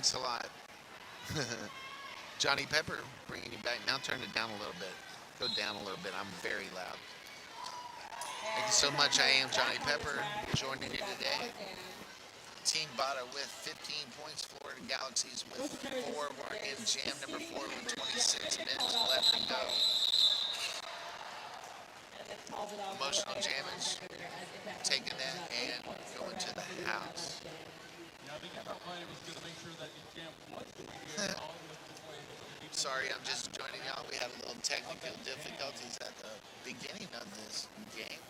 Thanks a lot. Johnny Pepper, bringing you back. Now turn it down a little bit. Go down a little bit. I'm very loud. Thank you so much. I am Johnny Pepper, joining you today. Team Bada with 15 points. Florida Galaxies with 4. We're in jam number 4 with 26 minutes left to go. Emotional Jammage, taking that and going to the house. Yeah, I think our plan was going to make sure that the jam was going here. Sorry, I'm just joining y'all. We had a little technical difficulties at the beginning of this game.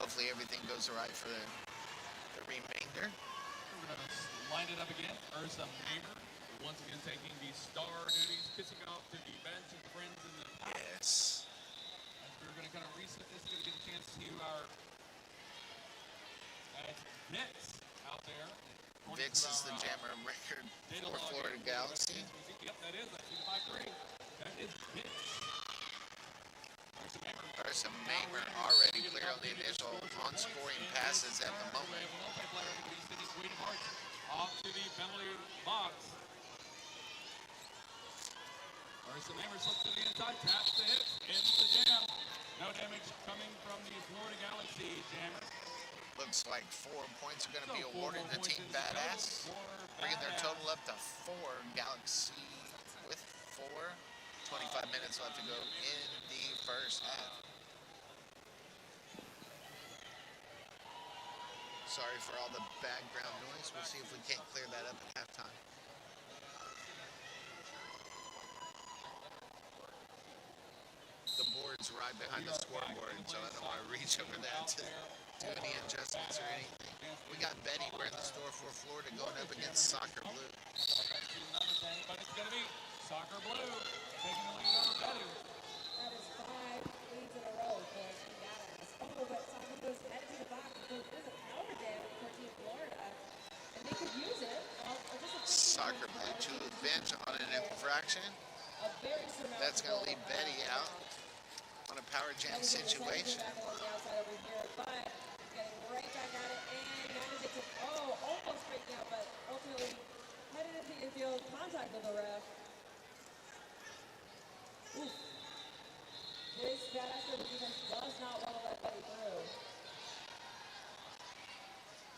Hopefully everything goes right for the remainder. We're going to line it up again. Ursa Mamer, once again taking the star duties, kissing off to the bench and friends in the house. Yes. As we're going to kind of reset this, going to get a chance to our Vince out there. Vix is the jammer record for Florida Galaxy. Yep, that is. That's the 5-3. That is Vince. Ursa Mamer already clear on the initial on-scoring passes at the moment. Off to the penalty box. Ursa Mamer slips to the inside, taps the hips, ends the jam. No damage coming from the Florida Galaxy jammer. Looks like 4 points are going to be awarded to Team Badass, bringing their total up to 4. Galaxy with 4. 25 minutes left to go in the first half. Sorry for all the background noise. We'll see if we can't clear that up at halftime. The board's right behind the scoreboard, so I don't want to reach over that to do any adjustments or anything. We got Betty wearing the store for Florida going up against Soccer Blue. But it's going to be Soccer Blue taking the lead over Betty. That is 5 leads in a row for Team Badass. Oh, but Soccer Blue's headed to the box. There's a power jam for Team Florida, and they could use it. Soccer Blue to the bench on an infraction. That's going to leave Betty out on a power jam situation. Almost breaking out, but ultimately headed into the infield, contact with the ref. Oof. This Badass defense does not want to let Betty through.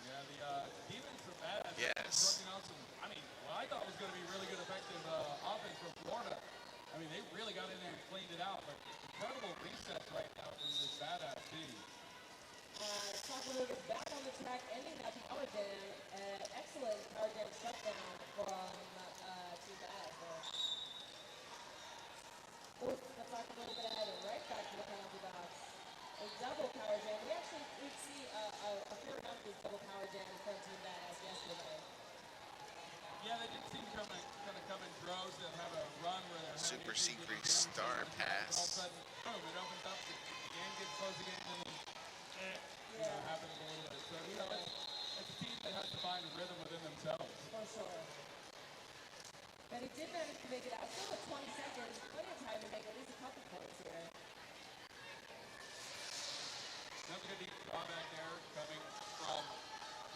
Yeah, the defense for Badass. Yes. Working on some, what I thought was going to be really good effective offense from Florida. They really got in there and cleaned it out, but incredible resets right now from this Badass team. Soccer Blue gets back on the track, ending that power jam. Excellent power jam shutdown from Team Badass there. Ooh, the Soccer Blue going to head right back to the penalty box. A double power jam. We'd see a fair amount of these double power jams from Team Badass yesterday. Yeah, they did seem to kind of come in droves that have a run where they're Super secret star pass. All of a sudden, boom, it opens up, the game gets close again, and then happens a little bit. So, it's a team that has to find a rhythm within themselves. For sure. But he did manage to make it out. Still with 20 seconds, plenty of time to make at least a couple points here. Another good deep drawback there coming from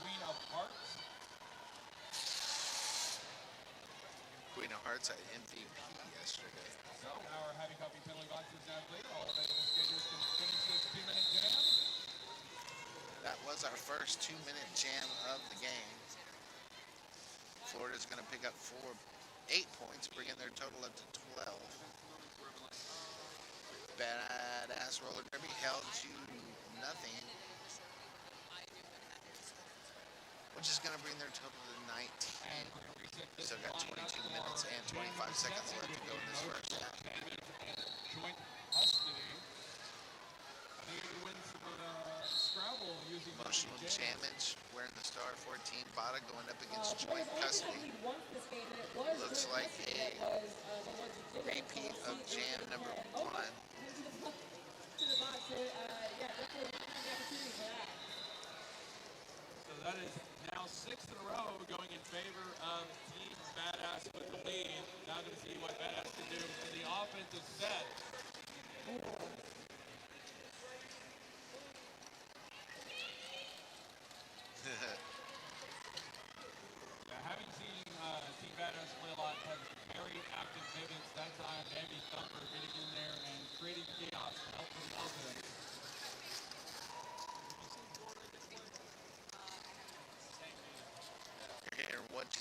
Queen of Hearts. Queen of Hearts at MVP yesterday. So our heavy coffee penalty box is now clear. All available skaters can finish this 2-minute jam. That was our first 2-minute jam of the game. Florida's going to pick up 8 points, bringing their total up to 12. Badass roller derby held to nothing, which is going to bring their total to 19. Still got 22 minutes and 25 seconds left to go in this first half. Joint custody. I think it wins Scrabble using Emotional Jammage wearing the star 14. Bada going up against joint custody. Looks like a repeat of jam number 1. So that is now 6 in a row going in favor of Team Badass with the lead. Now going to see what Badass can do in the offensive set.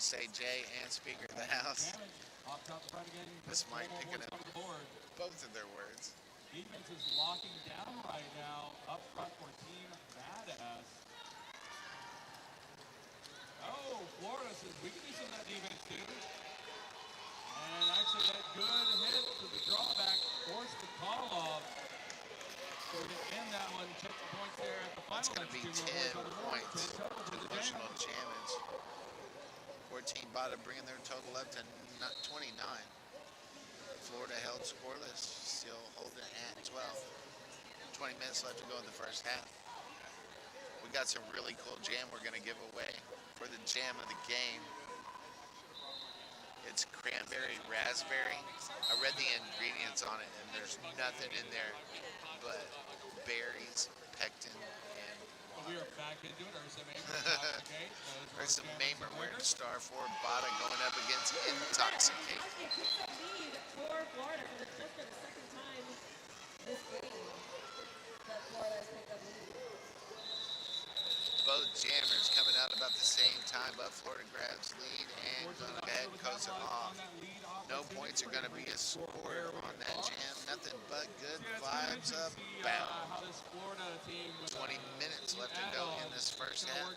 say Jay and Speaker of the House. Damage off top the front again. This might More pick it points up. on the board. Both of their words. Defense is locking down right now up front for Team Badass. Oh, Florida says we can do some of that defense too. And actually that good hit to the drawback forced the call off. So we can end that one, check the points there at the final. It's going to be 10 points. Emotional damage. 14 Bada bringing their total up to 29. Florida held scoreless, still holding at 12. 20 minutes left to go in the first half. We got some really cool jam we're going to give away for the jam of the game. It's cranberry raspberry. I read the ingredients on it, and there's nothing in there but berries, pectin, and we are back into it. Okay. There's some Mamer wearing star 4 Bada going up against Intoxicate. It keeps a lead for Florida for just for the second time this game that Florida has picked up lead. Both jammers coming out about the same time, but Florida grabs lead and going to go ahead and close it off. No points are going to be a score on that jam. Nothing but good vibes abound. 20 minutes left to go in this first half.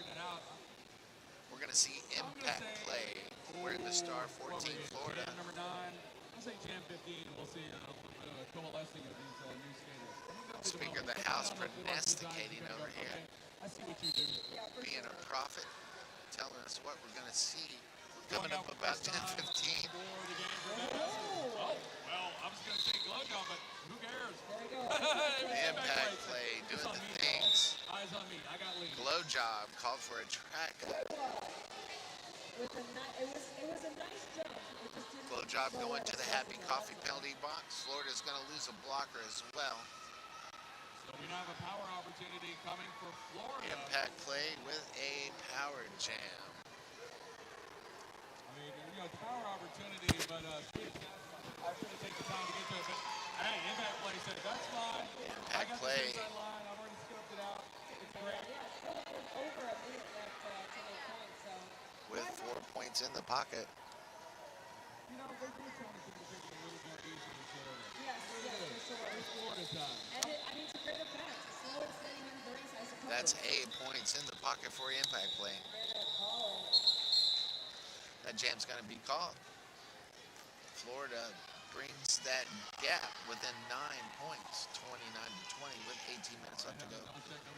We're going to see impact play. We're in the star 14 Florida. Number 9. I'll say jam 15. We'll see a little bit of a coalescing of these new skaters. Speaker of the House prognosticating over here. I see what you do. Being a prophet, telling us what we're going to see coming up about 10:15. Oh, well, I was going to say glow job, but who cares? The impact play, doing the things. Eyes on me. I got lead. Glow job called for a track. It was a nice jump. It just didn't Glow job going to the Happy Coffee penalty box. Florida's going to lose a blocker as well. So we now have a power opportunity coming for Florida. Impact play with a power jam. I mean, it's a power opportunity, but I should have taken the time to get to it. But hey, impact play said that's fine. Impact play. Line. I've already skipped it out. It's great. over a minute left to make points. So With 4 points in the pocket. You know, they're just trying to keep it a little more easy to Florida. yes, for sure. It's Florida time. And it's a great effect. Slow and steady wins the race, I suppose. That's 8 points in the pocket for impact play. That jam's going to be called. Florida brings that gap within 9 points, 29-20, with 18 minutes left to go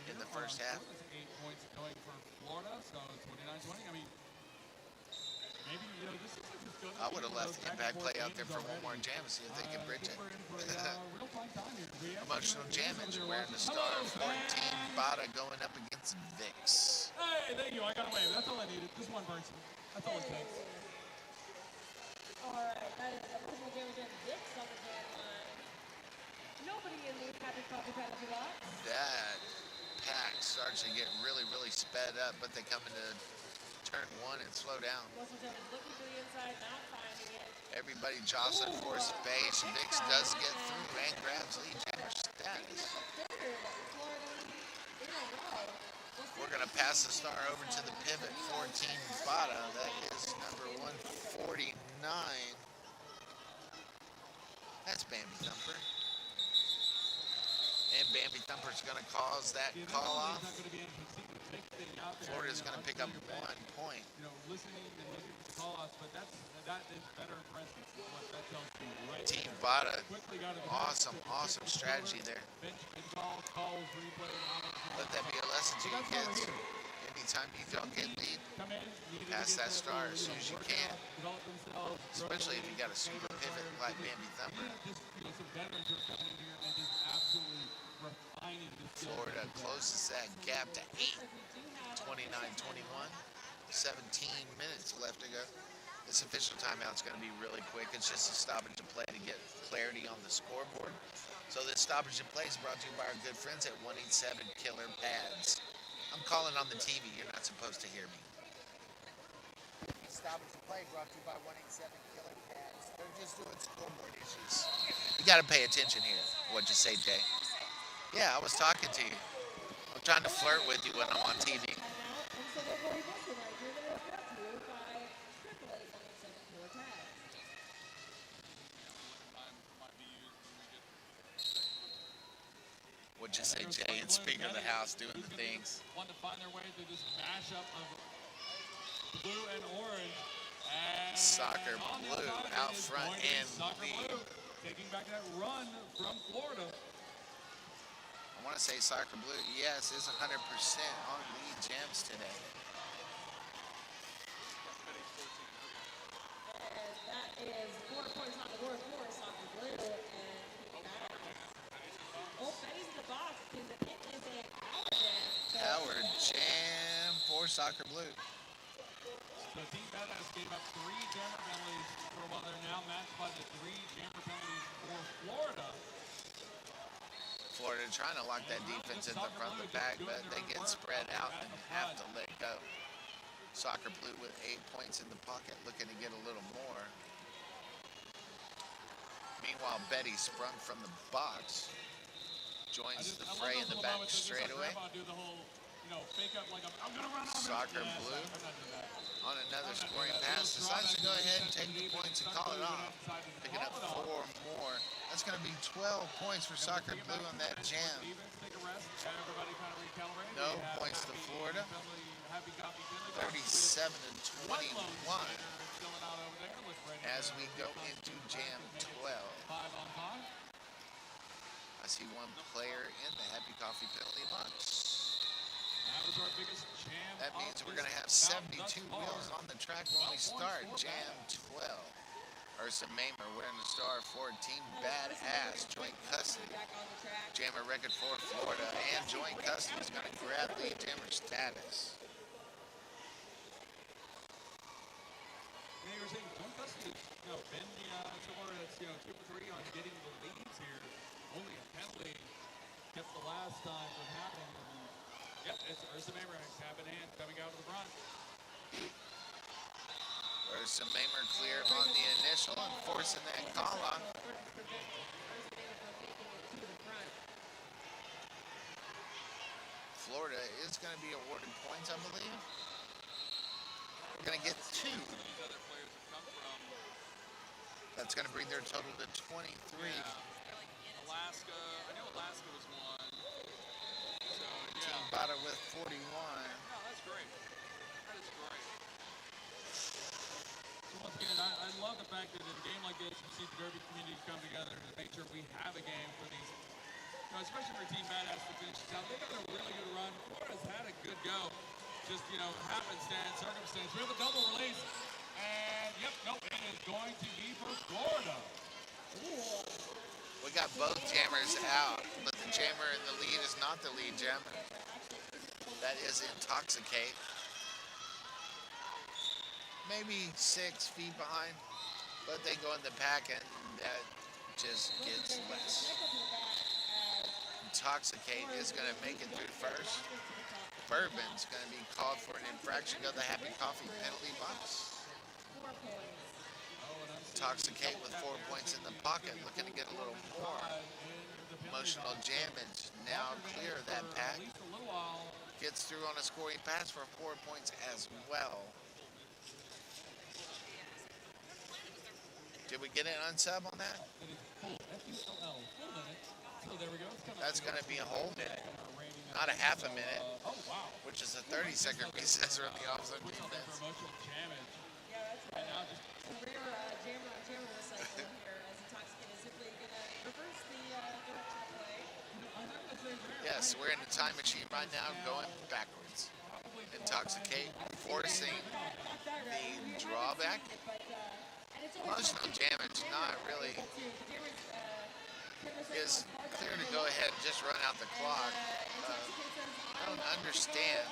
in the first half. 8 points going for Florida, so 29-20. I mean, maybe, this is like good. I would have left impact play out there for one more jam to see if they can bridge it. Emotional jammage, wearing the star 14 Bada going up against Vix. Hey, thank you. I got away. That's all I needed. Just one person. That's all it takes. All right, that is Emotional Damage and Vix on the jam line. Nobody in the Happy Coffee penalty box. That pack starts to get really, really sped up, but they come into turn 1 and slow down. Emotional Damage looking for the inside, not finding it. Everybody jostling for space. Vix does get through and grabs lead jammer status. We're going to pass the star over to the pivot 14 Bada. That is number 149. That's Bambi Thumper. And Bambi Thumper's going to cause that call off. Florida's going to pick up 1 point. Listening and looking for the call offs, but that is better impressive. What that tells me right Team there. Bada, Quickly got it. awesome strategy there. Bench calls, replay. Let that be a lesson to you kids. Anytime you don't get lead, pass that star as soon as you can. Especially if you got a super pivot like Bambi Thumper. Florida closes that gap to 8. 29-21. 17 minutes left to go. This official timeout is going to be really quick. It's just a stoppage of play to get clarity on the scoreboard. So this stoppage of play is brought to you by our good friends at 187 Killer Pads. I'm calling on the TV. You're not supposed to hear me. Stoppage of play brought to you by 187 Killer Pads. They're just doing scoreboard issues. You got to pay attention here. What'd you say, Jay? Yeah, I was talking to you. I'm trying to flirt with you when I'm on TV. What'd you say, Jay? And Speaker of the House doing the things. Want to find their way through this mashup of blue and orange. And Soccer on the Blue outside, out it is front going to be and Soccer lead. Blue taking back that run from Florida. I want to say Soccer Blue, yes, is 100% on lead Gems today. And that is 4 points on the board for Soccer Blue. And Betty's in the box because it is a power jam. Howard Jam for Soccer Blue. So Team Badass gave up 3 jammer penalties for a while. They're now matched by the 3 jammer penalties for Florida. Florida trying to lock that defense in the front of the back, but they get spread out and have to let go. Soccer Blue with 8 points in the pocket, looking to get a little more. Meanwhile, Betty sprung from the box, joins the fray in the back straightaway. Soccer Blue on another scoring pass decides to go ahead and take the points and call it off. Picking up 4 more. That's going to be 12 points for Soccer Blue on that jam. No points to Florida. 37 and 21 as we go into jam 12. I see one player in the Happy Coffee penalty box. That means we're going to have 72 wheels on the track when we start jam 12. Ursa Mamer wearing the star for Team Badass, joint custody. Jammer record for Florida, and joint custody is going to grab lead jammer status. You were saying joint custody, been somewhere that's 2 for 3 on getting the leads here. Only a penalty kept the last time from happening. Yep, it's Ursa Mamer, cap in hand, coming out of the front. Ursa Mamer clear on the initial and forcing that call on. Florida is going to be awarded points, I believe. We're going to get 2. That's going to bring their total to 23. Alaska, I know Alaska was one. So, Team Bada with 41. No, that's great. That is great. So once again, I love the fact that in a game like this, you see the Derby community come together to make sure we have a game for these, especially for Team Badass to finish this out. They've got a really good run. Florida's had a good go. Just, happenstance, circumstance. We have a double release. And, yep, nope, it is going to be for Florida. We got both jammers out, but the jammer in the lead is not the lead jammer. That is Intoxicate. Maybe 6 feet behind, but they go in the pack and that just gets less. Intoxicate is going to make it through first. Bourbon's going to be called for an infraction of the Happy Coffee penalty box. Intoxicate with 4 points in the pocket, looking to get a little more. Emotional Jammage now clear of that pack. Gets through on a scoring pass for 4 points as well. Did we get an unsub on that? That's going to be a whole minute, not a half a minute, which is a 30-second recess from the offside defense. Jammer recycle here as Intoxicate is simply going to reverse the direction of play. Yes, we're in the time machine right now going backwards. Intoxicate forcing the drawback. Emotional Damage not really is clear to go ahead and just run out the clock. I don't understand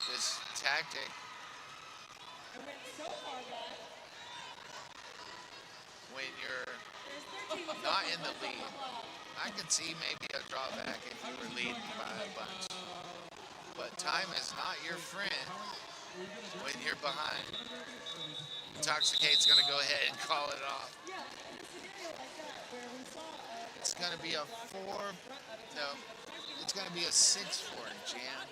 this tactic. When you're not in the lead, I could see maybe a drawback if you were leading by a bunch. But time is not your friend when you're behind. Intoxicate's going to go ahead and call it off. It's going to be a 4, no, it's going to be a 6-4 jam.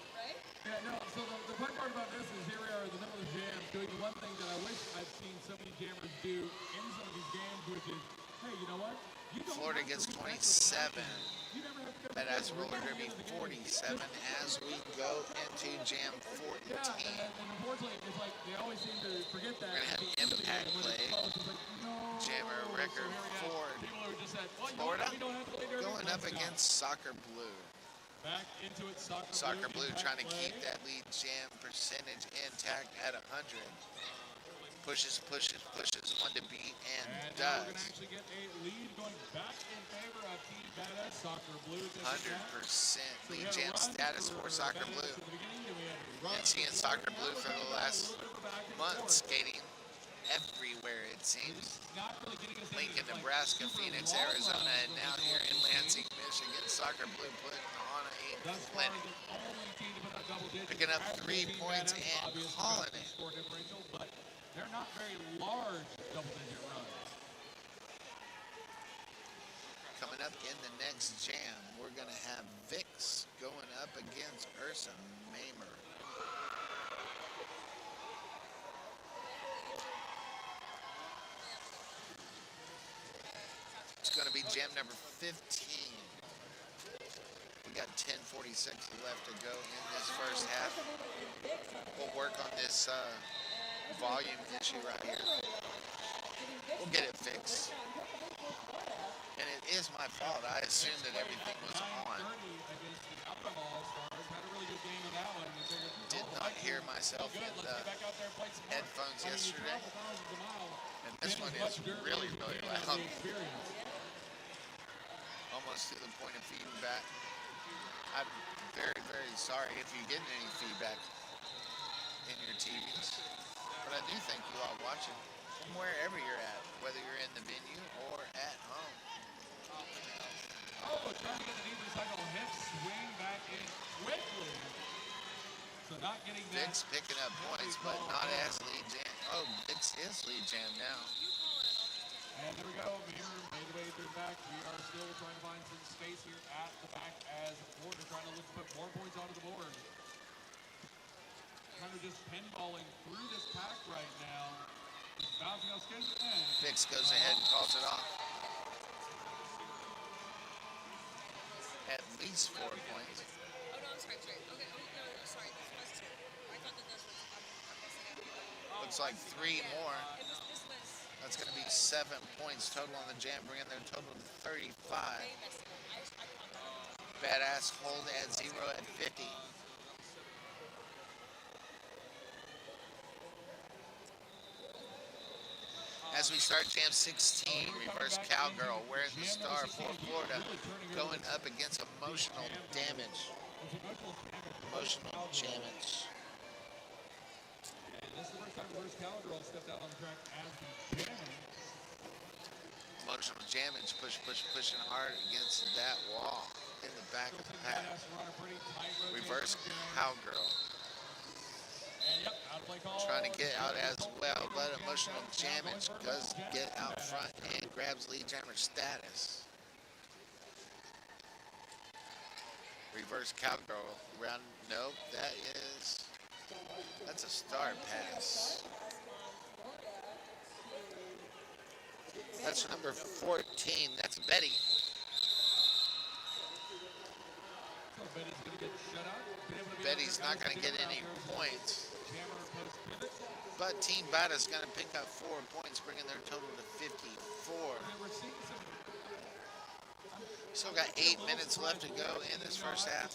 Yeah, no, so the fun part about this is here we are in the middle of the jam doing the one thing that I wish I'd seen so many jammers do in some of these games, which is, hey, you know what? Florida gets 27. You never have to go to Badass the roller field. derby 47 as we go into jam 14. Yeah, and unfortunately, it's like they always seem to forget that. We're gonna have at the end of the impact game when it's play. close, it's like, no. Jammer So record here we have Ford, people who just said, well, you know Florida, what, we don't have to play derby. going up Let's not. against Soccer Blue. Back into it, Soccer Blue impact trying to play. keep that lead jam percentage intact at 100. Pushes, one to beat, and And now we're going to does. actually get a lead going back in favor of Team Badass Soccer Blue. 100% We lead had a jam run status for Soccer Badass Blue. at the beginning, then we had a run And seeing Soccer Blue for the last month skating everywhere, it seems. Not really getting us into Lincoln, this, like, Nebraska, super Phoenix, long Arizona, runs and when now we go here up in to the Lansing, Michigan. Soccer Blue putting on a Thus far, clinic. the only team to put up double digits. Picking up Actually, 3 Team points Badass, and obviously, calling got the it. score differential, but they're not very large double-digit runs. Coming up in the next jam, we're going to have Vix going up against Ursa Mamer. It's going to be jam number 15. We got 10:46 left to go in this first half. We'll work on this volume issue right here. We'll get it fixed. And it is my fault. I assumed that everything was on. 9:30 against the Alcohol Stars. Had a really good game in that one. We figured, Did not hear myself good. in Let's the get back out there and play some more. headphones I mean, you yesterday. travel thousands of miles. And this Getting one as much is dirt really, as you really can out of loud. the experience. Almost to the point of feedback. I'm very, very sorry if you get any feedback in your TVs. But I do thank you all watching from wherever you're at, whether you're in the venue or at home. Oh, trying to get the deep recycle hip swing back in quickly. So not getting that. Vix picking up points, but not as lead jam. Oh, Vix is lead jam now. And there we go. Beamer made the way through the back. We are still trying to find some space here at the back as Ford is trying to look to put more points onto the board. Kind of just pinballing through this pack right now. Just bouncing off skins and Vix goes ahead and calls it off. At least 4 points. Oh, no, I'm sorry. Okay, oh, no, sorry. This was two. I thought that this was, I'm messing up. Looks like 3 more. This was, That's going to be 7 points total on the jam, bringing their total to 35. they messed it up. I caught that. Badass hold at 0 at 50. As we start jam 16, reverse cowgirl wearing the star for Florida, going up against emotional damage. Emotional damage. And this is the first time Bruce Cowgirl stepped out on the track as the jammer. Emotional damage, pushing hard against that wall in the back of the pack. Badass runner, pretty tight rotation. Reverse cowgirl. And yep, out of play call. Trying to get out as well, but emotional damage does get out front and grabs lead jammer status. Reverse cowgirl round. Nope, that's a star pass. That's number 14. That's Betty. So Betty's going to get shut out. Betty's not going to get any points. Jammer post pivot. But Team Bada's going to pick up 4 points, bringing their total to 54. And we're seeing some Still got 8 minutes left to go in this first half.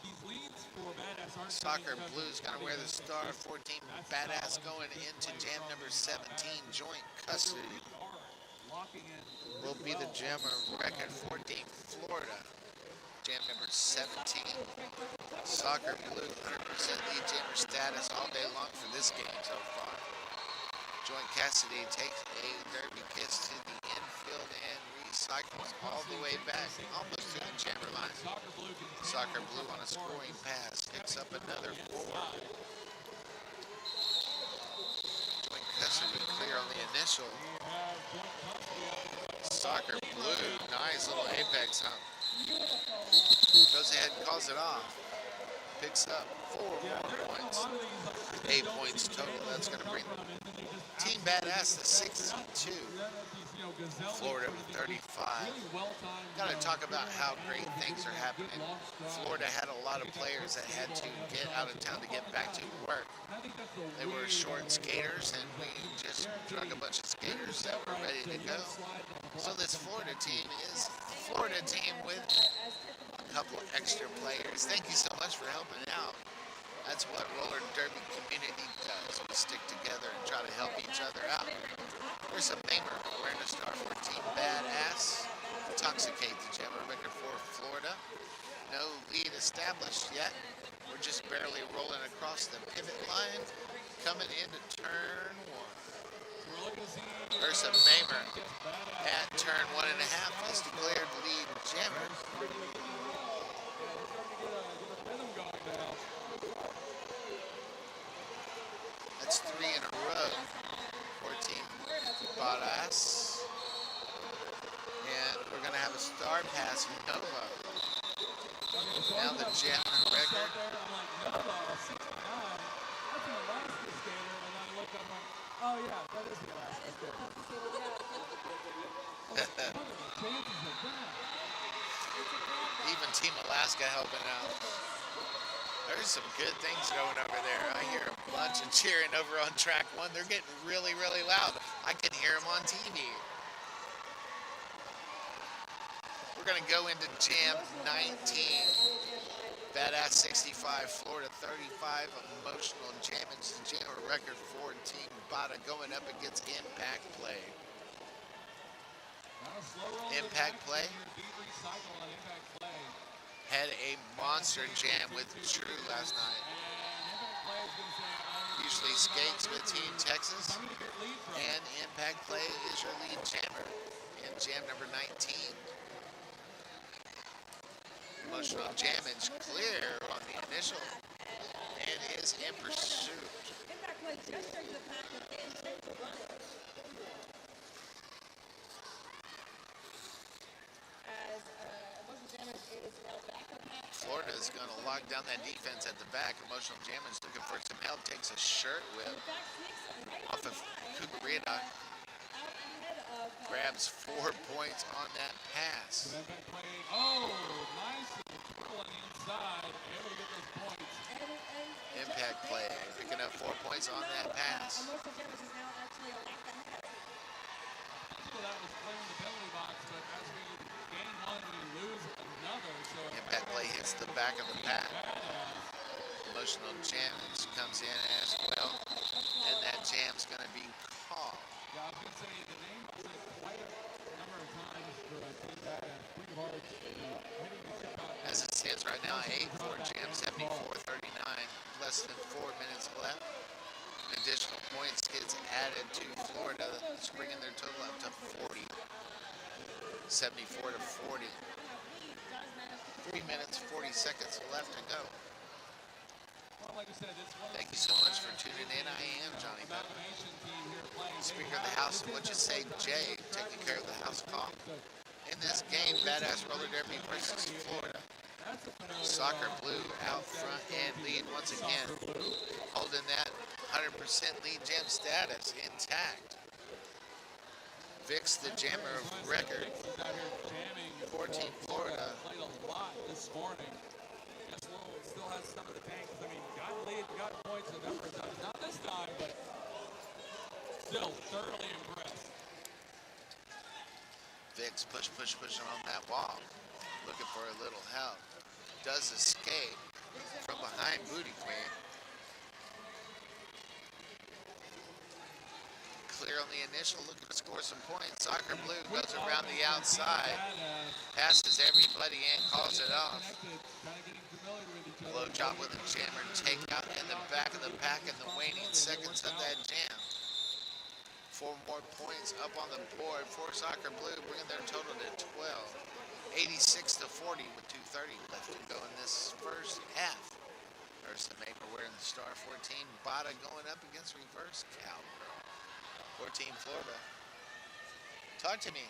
these leads for Badass aren't Soccer coming Blue's going to wear the star. 14 Badass going into jam number 17, joint custody. locking in. Will be the jammer record 14 Florida. Jam number 17. Soccer Blue 100% lead jammer status all day long for this game so far. Joint Cassidy takes a derby kiss to the infield and recycles all the way back, almost to the jammer line. Soccer Blue on a scoring pass picks up another 4. Joint custody clear on the initial. Soccer Blue, nice little apex hump. Goes ahead and calls it off. Picks up 4 more points. 8 points total. That's going to bring Team Badass to 62. Gazelle Florida sort of with these 35. really well-timed. Got to talk about how great good things are good happening. long strides. Florida had a lot of players that had to get out of town to get back to work. I think that's the They were way short that skaters, and we just drug a bunch of skaters that were ready to go. So this Florida team is a Florida team with a couple extra players. Thank you so much for helping out. That's what roller derby community does. We stick together and try to help each other out. There's a Mamer wearing a Star 14 badass. Intoxicate the Gemma record for Florida. No lead established yet. We're just barely rolling across the pivot line. Coming into turn one. Ursa Mamer at turn 1.5 is declared lead jammer. That's 3 in a row for Team Badass. And we're going to have a star pass Nova. Now the jammer record. Oh yeah, that is the Alaska skater. Even Team Alaska helping out. There's some good things going over there. I hear a bunch of cheering over on track 1. They're getting really, really loud. I can hear them on TV. We're going to go into Jam 19. Badass 65, Florida 35, emotional Jammins jammer record for Team Bada going up against Impact Play. Impact Play had a monster jam with Drew last night. Usually skates with Team Texas, and Impact Play is your lead jammer in jam number 19. Emotional Jammage clear on the initial and is in pursuit. Florida is going to lock down that defense at the back. Emotional Jammage looking for some help. Takes a shirt whip off of Kukurita. Grabs 4 points on that pass. Oh, nice twirl on the inside. Able to get those points. Impact Play picking up 4 points on that pass. So that was clearing the penalty box, but as we gain one, we lose another. So Impact Play hits the back of the pack. Emotional Jammage comes in as well, and that jam's going to be called. Yeah, I was going to say the name was quite a number of times for Team Badass. Pretty hard hitting the ship out. As it stands right now, 8-4 jam, 74-39. Less than 4 minutes left. Additional points gets added to Florida, that's bringing their total up to 40. 74-40. 3 minutes, 40 seconds left to go. Well, like I said, it's one Thank you so much for tuning in. I am Johnny Pepper, Speaker of the House, and what you say, Jay, taking care of the house call. In this game, Badass Roller Derby versus Florida. Soccer Blue out front and lead once again, holding that 100% lead jam status intact. Vix the jammer of record, 14 Florida. Played a lot this morning. Guess Lowell still has some of the tanks. I mean, got lead, got points and numbers. Not this time, but still thoroughly impressed. Vix pushing on that wall, looking for a little help. Does escape from behind Booty Queen. Clear on the initial, looking to score some points. Soccer Blue goes around the outside, passes everybody in, calls it off. Blow job with a jammer, take out in the back of the pack in the waning seconds of that jam. 4 more points up on the board for Soccer Blue, bringing their total to 12. 86-40 with 2:30 left to go in this first half. There's the Maker wearing the Star 14. Bada going up against Reverse Cowgirl. 14 Florida. Talk to me.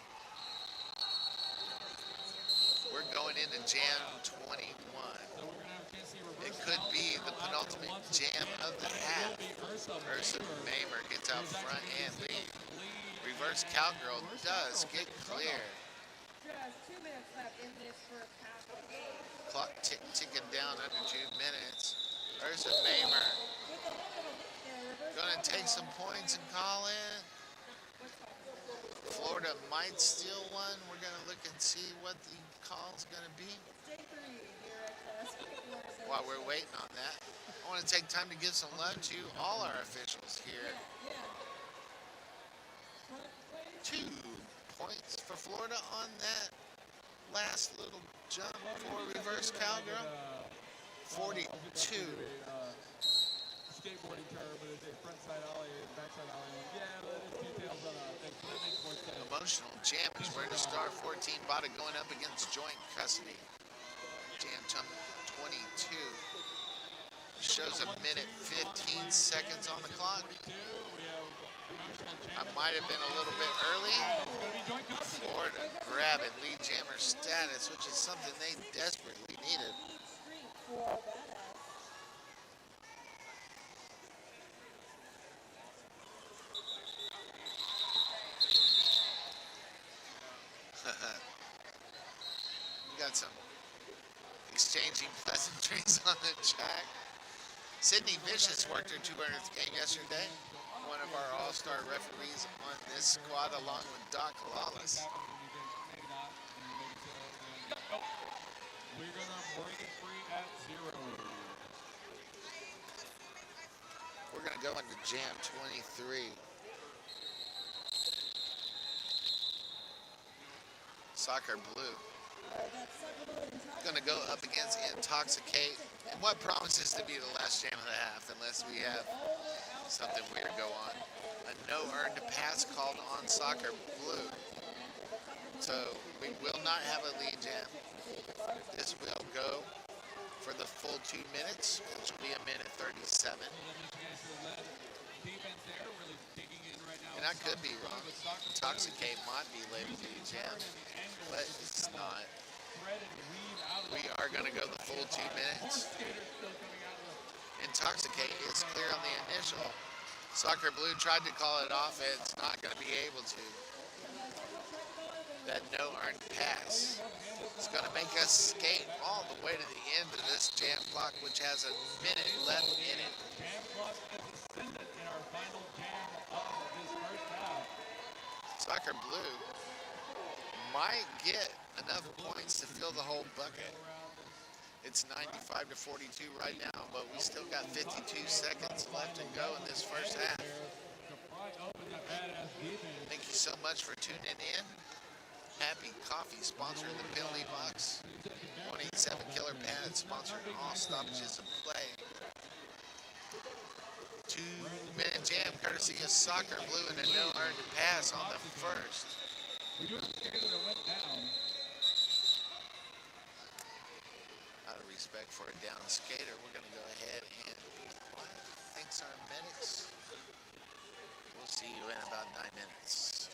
We're going into Jam 21. It could be the penultimate jam of the half. Ursa Mamer gets out front and lead. Reverse cowgirl does get clear. Just 2 minutes left in this first half of the game. Clock ticking down under 2 minutes. There's a Mamer. With a little bit of lead there, reverse Gonna take cowgirl. some points and call in. Florida might steal one. We're gonna look and see what the call's gonna be. Day 3 here at Second Florida Center. While we're waiting on that, I want to take time to give some love to all our officials here. Yeah. 2 points for Florida on that last little jump for reverse cowgirl. 42. Skateboarding term, but it's a frontside ollie and backside ollie. Yeah, but it's details on a thing. So that makes more sense. Emotional jam is where to start. 14 Bada going up against joint custody. Jam jump 22. Shows a minute 15 seconds on the clock. I might have been a little bit early. Florida grabbing lead jammer status, which is something they desperately needed. Street for Badass. We got some exchanging pleasantries on the track. Sydney Vicious worked her 200th game yesterday. One of our all-star referees on this squad, along with Doc Lawless. We're gonna break it free at 0. We're gonna go into jam 23. Soccer blue. Gonna go up against Intoxicate, and what promises to be the last jam of the half, unless we have something weird go on. A no earned pass called on Soccer blue. So we will not have a lead jam. This will go for the full 2 minutes, which will be a minute 37. And I could be wrong. Intoxicate might be labeled lead jam, but it's not. We are going to go the full 2 minutes. Intoxicate is clear on the initial. Soccer blue tried to call it off. It's not going to be able to. That no earned pass is going to make us skate all the way to the end of this jam clock, which has a minute left in it. Soccer blue might get enough points to fill the whole bucket. It's 95 to 42 right now, but we still got 52 seconds left to go in this first half. Thank you so much for tuning in. Happy Coffee sponsoring the penalty box. 187 Killer Pad sponsoring all stoppages of play. 2 minute jam courtesy of Soccer Blue and a no earned pass on the first. Out of respect for a down skater, we're going to go ahead and be quiet. Thanks our medics. We'll see you in about 9 minutes.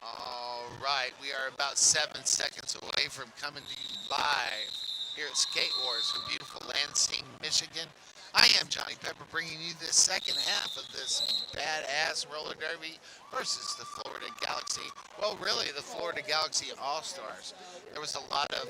All right, we are about 7 seconds away from coming to you live here at Skate Wars from beautiful Lansing, Michigan. I am Johnny Pepper bringing you the second half of this badass roller derby versus the Florida Galaxy. Well, really, the Florida Galaxy All Stars. There was a lot of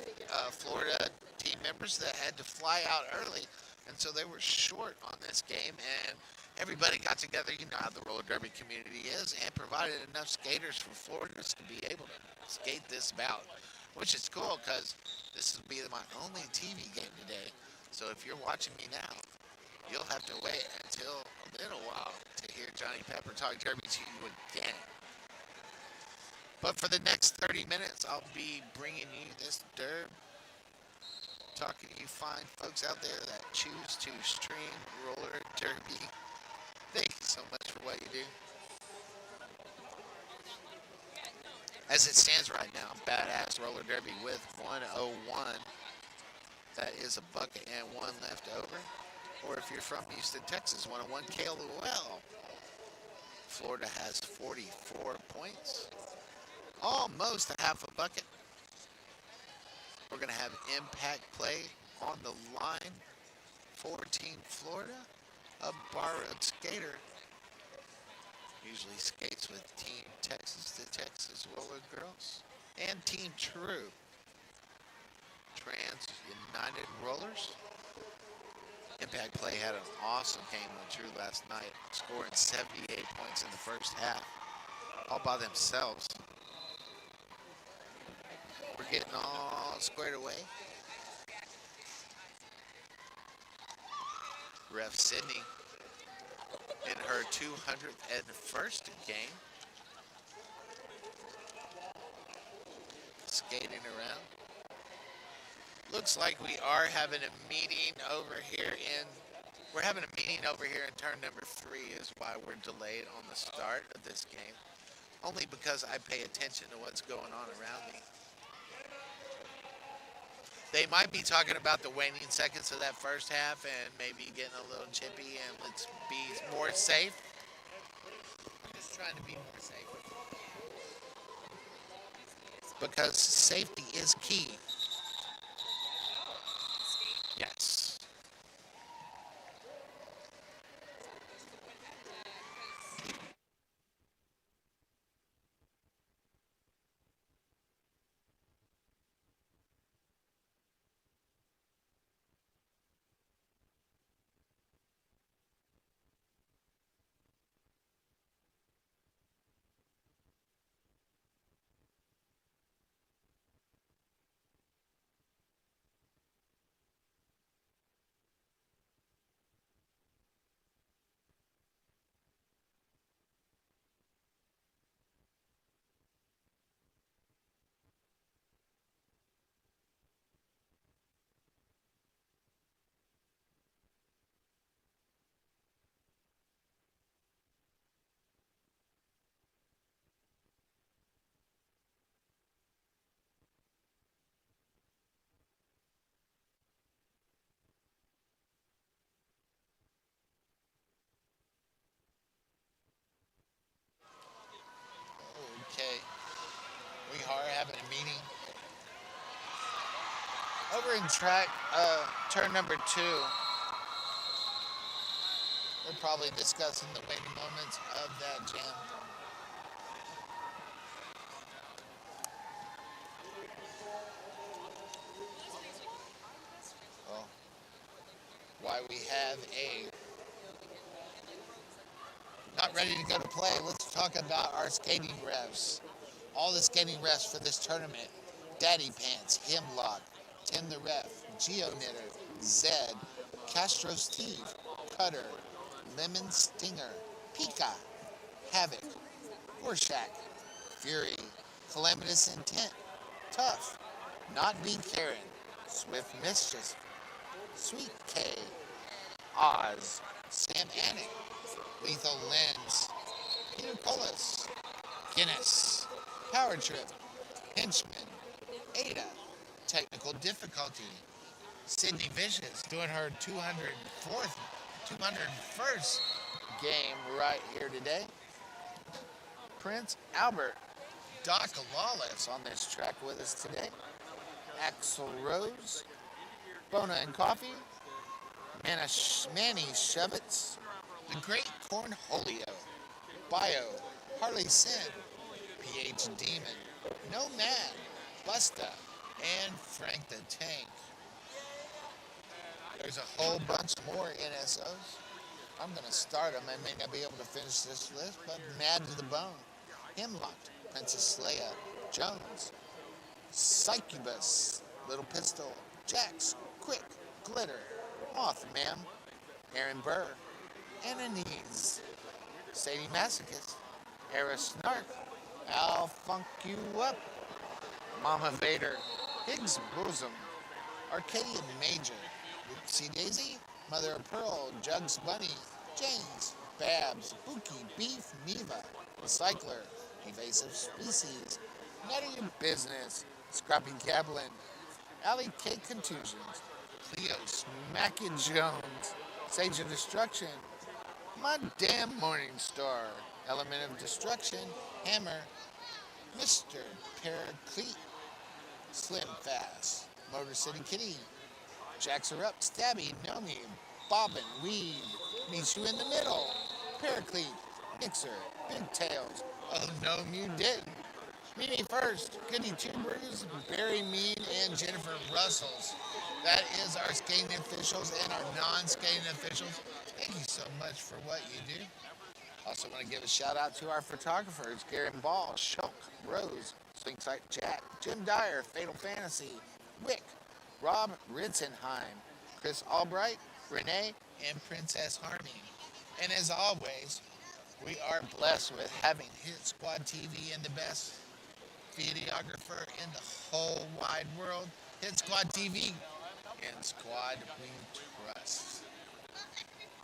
Florida team members that had to fly out early, and so they were short on this game. And everybody got together, you know how the roller derby community is, and provided enough skaters for Floridas to be able to skate this bout, which is cool because this will be my only TV game today. So if you're watching me now, you'll have to wait until a little while to hear Johnny Pepper talk derby to you again. But for the next 30 minutes, I'll be bringing you this derb, talking to you fine folks out there that choose to stream roller derby. Thank you so much for what you do. As it stands right now, badass roller derby with 101. That is a bucket and one left over. Or if you're from Houston, Texas, 101 KLOL. Florida has 44 points. Almost a half a bucket. We're going to have impact play on the line for Team Florida. A borrowed skater usually skates with Team Texas, the Texas Roller Girls, and Team True, Trans United Rollers. Impact Play had an awesome game with True last night, scoring 78 points in the first half, all by themselves. We're getting all squared away. Ref Sydney in her 201st game, skating around. Looks like we are having a meeting over here in turn number 3 is why we're delayed on the start of this game. Only because I pay attention to what's going on around me. They might be talking about the waning seconds of that first half and maybe getting a little chippy and let's be more safe. I'm just trying to be more safe. Because safety is key. Yes. Okay. We are having a meeting. Over in track, turn number 2, they're probably discussing the waiting moments of that jam. Well, why we have a not ready to go to play, let's talk about our skating refs. All the skating refs for this tournament: Daddy Pants, Hemlock, Tim the Ref, Geo Knitter, Zed, Castro Steve, Cutter, Lemon Stinger, Pika, Havoc, Rorschach, Fury, Calamitous Intent, Tough, Not Be Karen, Swift Mischief, Sweet K, Oz, Sam Anik, Lethal Lens, Peter Collis, Guinness, Power Trip, Henchman, Ada, Technical Difficulty, Sydney Vicious doing her 201st game right here today. Prince Albert, Doc Lawless on this track with us today. Axel Rose, Bona and Coffee, Manny Shevitz, The Great Cornholio, Bio, Harley Sin, PH Demon, Nomad, Busta, and Frank the Tank. There's a whole bunch more NSOs. I'm going to start them. I may not be able to finish this list, but Mad to the Bone, Hemlock, Princess Leia, Jones, Succubus, Little Pistol, Jax, Quick, Glitter, Mothman, Aaron Burr, Ananies, Sadie Masochist, Era Snark, I'll Funk You Up, Mama Vader, Higgs Bosom, Arcadian Major, Whoopsie Daisy, Mother of Pearl, Jugs Bunny, James, Babs, Bookie, Beef, Neva, Recycler, Invasive Species, None of Your Business, Scrappy Gablin, Alley Cake Contusions, Cleo Smacky Jones, Sage of Destruction, My Damn Morning Star, Element of Destruction, Hammer, Mr. Paraclete, Slim Fast, Motor City Kitty, Jacks Her Up, Stabby, Nomi, Bobbin, Weed, Meets You in the Middle, Paraclete, Mixer, Big Tails, Oh No You Didn't, Meet Me First, Goody Two Brews, Barry Mean, and Jennifer Russells. That is our skating officials and our non-skating officials. Thank you so much for what you do. Also want to give a shout out to our photographers, Garen Ball, Shulk, Rose, Swingsight Jack, Jim Dyer, Fatal Fantasy, Wick, Rob Ritzenheim, Chris Albright, Renee, and Princess Harmony. And as always, we are blessed with having Hit Squad TV and the best videographer in the whole wide world. Hit Squad TV and Squad we trust.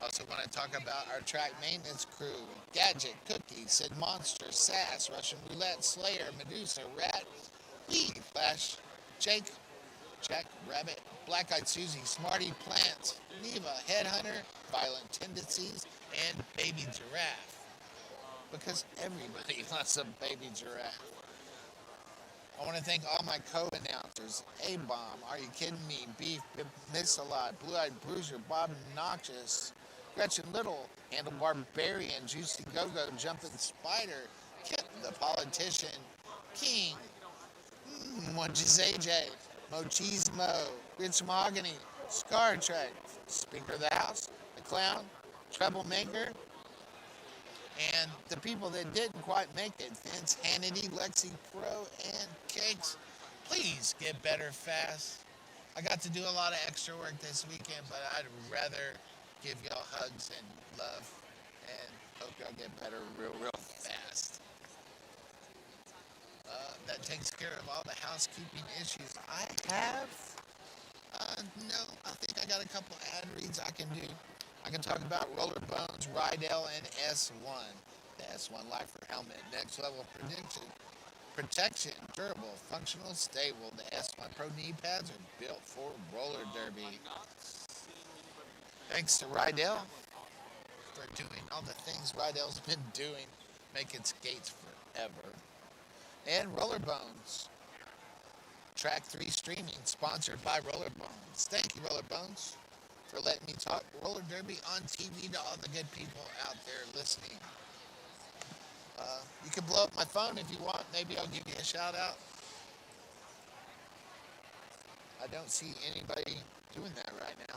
Also want to talk about our track maintenance crew. Gadget, Cookie, Sid Monster, Sass, Russian Roulette, Slayer, Medusa, Rat, Lee, Flash, Jake, Jack Rabbit, Black Eyed Susie, Smarty Plant, Neva, Headhunter, Violent Tendencies, and Baby Giraffe. Because everybody wants a baby giraffe. I want to thank all my co-announcers. A-Bomb, Are You Kidding Me? Beef, Miss-a-Lot, Blue-Eyed Bruiser, Bob Noxious, Gretchen Little, Handle Barbarian, Juicy Go-Go, Jumpin' Spider, Kip the Politician, King, Munches AJ, Mochismo, Rich Mahogany, Scar Trek, Speaker of the House, The Clown, Troublemaker, and the people that didn't quite make it, Vince Hannity, Lexi Pro, and Cakes. Please get better fast. I got to do a lot of extra work this weekend, but I'd rather give y'all hugs and love and hope y'all get better real fast. That takes care of all the housekeeping issues I have. No, I think I got a couple ad reads I can do. I can talk about Roller Bones, Rydell, and S1. The S1 Lifer helmet, next level protection, durable, functional, stable. The S1 Pro knee pads are built for roller derby. Thanks to Rydell for doing all the things Rydell's been doing, making skates forever. And Roller Bones. Track 3 streaming, sponsored by Roller Bones. Thank you, Roller Bones, for letting me talk roller derby on TV to all the good people out there listening. You can blow up my phone if you want. Maybe I'll give you a shout out. I don't see anybody doing that right now.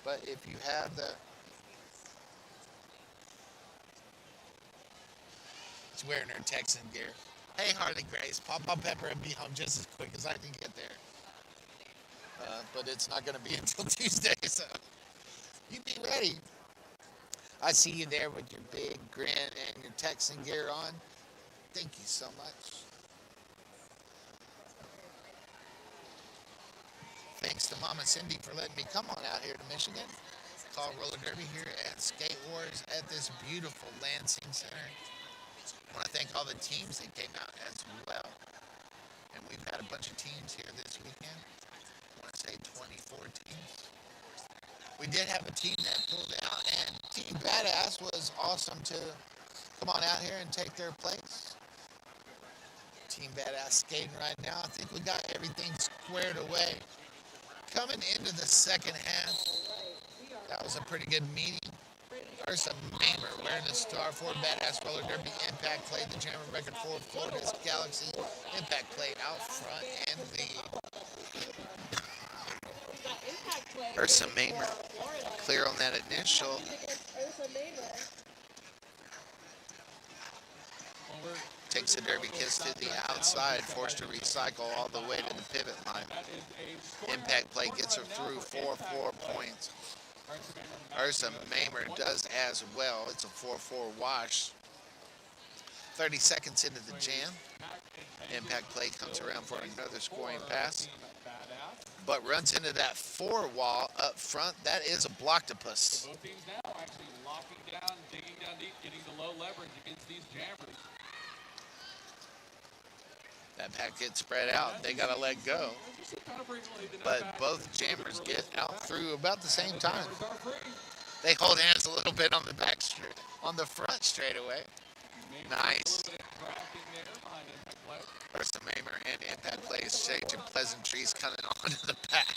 But if you have it's wearing her Texan gear. Hey, Harley Grace, Papa Pepper and be home just as quick as I can get there. But it's not going to be until Tuesday, so you be ready. I see you there with your big grin and your Texan gear on. Thank you so much. Thanks to Mama Cindy for letting me come on out here to Michigan. Call roller derby here at Skate Wars at this beautiful Lansing Center. I want to thank all the teams that came out as well. And we've had a bunch of teams here this weekend. I want to say 24 teams. We did have a team that pulled out, and Team Badass was awesome to come on out here and take their place. Team Badass skating right now. I think we got everything squared away. Coming into the second half, that was a pretty good meeting. Ursa Mamer wearing the Star Ford Badass Roller Derby Impact Plate, the Jammer record for Florida's Galaxy Impact Plate out front and the Ursa Mamer clear on that initial. Takes the Derby kiss to the outside, forced to recycle all the way to the pivot line. Impact Plate gets her through 4 points. Ursa Mamer does as well. It's a 4-4 wash. 30 seconds into the jam. Impact Plate comes around for another scoring pass, but runs into that 4 wall up front. That is a blocktopus. Both teams now actually locking down, digging down deep, getting the low leverage against these jammers. That pack gets spread out. They got to let go. But both jammers get out through about the same time. They hold hands a little bit on the back straight, on the front straightaway. Nice. Ursa Mamer and Impact Play exchanging pleasantries coming onto the pack.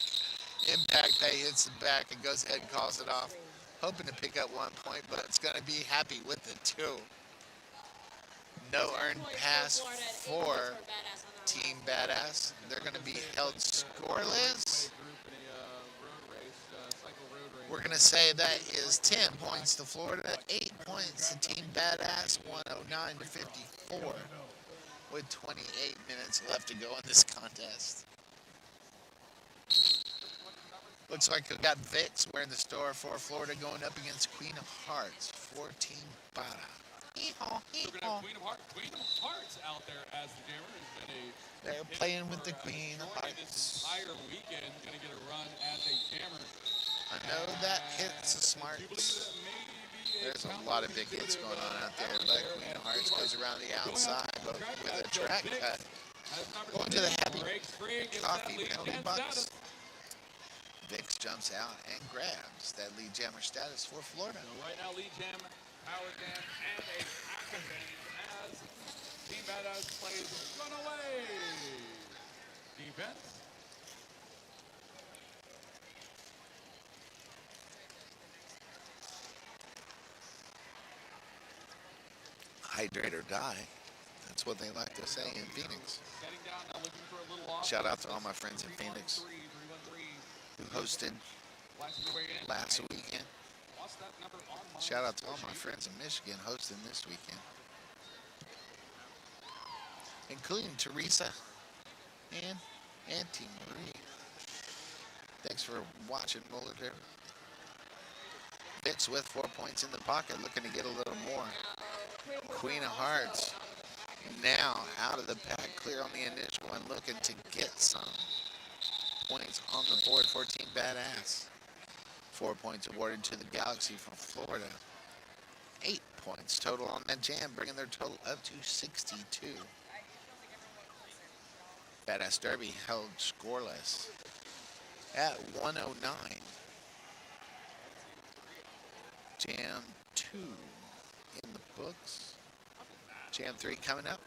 Impact Play hits the back and goes ahead and calls it off. Hoping to pick up 1 point, but it's going to be happy with it too. No earned pass for Team Badass. They're going to be held scoreless. We're going to say that is 10 points to Florida, 8 points to Team Badass, 109 to 54, with 28 minutes left to go in this contest. Looks like we got Vix wearing the Star for Florida going up against Queen of Hearts for Team Bada. We're going to have Queen of Hearts out there as the jammer. Has been a They're playing with the Queen of Hearts. This entire weekend going to get a run as a jammer. I know that hits the smarts. There's a lot of big hits going on out there, but Queen of Hearts goes around the outside, but with a track cut. Going to the Happy Coffee penalty box. Vix jumps out and grabs that lead jammer status for Florida. So right now, lead jam, power jam, and a activate as Team Badass plays runaway defense. Hydrate or die. That's what they like to say in Phoenix. Setting down now, looking for a little off. Shout out to all my friends in Phoenix who hosted last weekend. Shout out to all my friends in Michigan hosting this weekend, including Teresa and Auntie Marie. Thanks for watching, Military. Vix with 4 points in the pocket, looking to get a little more. Queen of Hearts now out of the pack, clear on the initial one, looking to get some points on the board for Team Badass. 4 points awarded to the Galaxy from Florida. 8 points total on that jam, bringing their total up to 62. Badass Derby held scoreless at 109. Jam 2 in the books. Jam 3 coming up.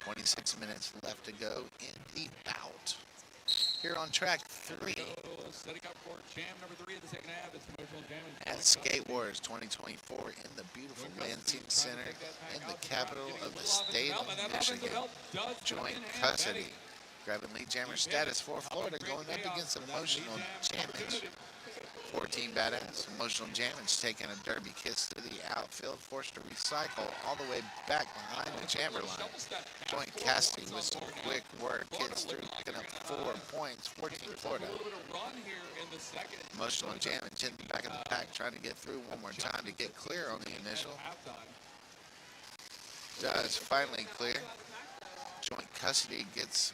26 minutes left to go in the bout. Here on track 3 Setting up for jam number 3 of the second half. It's Emotional Jam at Skate Wars 2024 in the beautiful Lansing Center in the capital of the state of Michigan. Joint custody. Grabbing lead jammer status for Florida, going up against Emotional Jamage. 14 Badass. Emotional Jamage taking a derby kiss to the outfield, forced to recycle all the way back behind the jammer line. Joint casting with some quick work, gets through, picking up 4 points, 14 Florida. Emotional Jamage in the back of the pack, trying to get through one more time to get clear on the initial. Does finally clear. Joint custody gets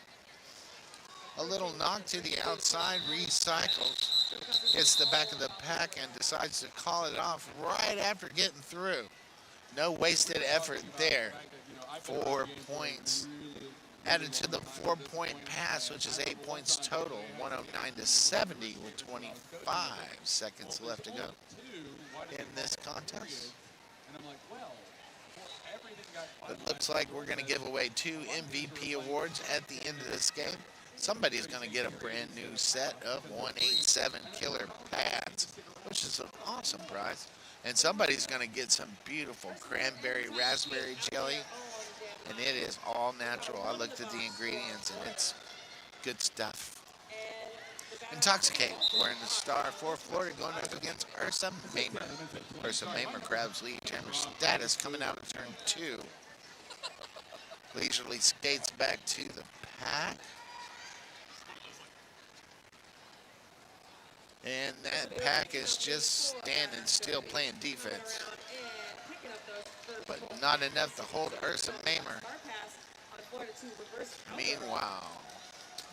a little knock to the outside, recycles. Hits the back of the pack and decides to call it off right after getting through. No wasted effort there. 4 points added to the 4-point pass, which is 8 points total. 109 to 70 with 25 seconds left to go in this contest. Everything got It looks like we're going to give away 2 MVP awards at the end of this game. Somebody's going to get a brand new set of 187 killer pads, which is an awesome prize. And somebody's going to get some beautiful cranberry raspberry jelly, and it is all natural. I looked at the ingredients, and it's good stuff. Intoxicate, wearing the star for Florida, going up against Ursa Mamer. Ursa Mamer grabs lead jammer status coming out of turn 2. Leisurely skates back to the pack. And that pack is just standing still playing defense. But not enough to hold Ursa Mamer. Meanwhile,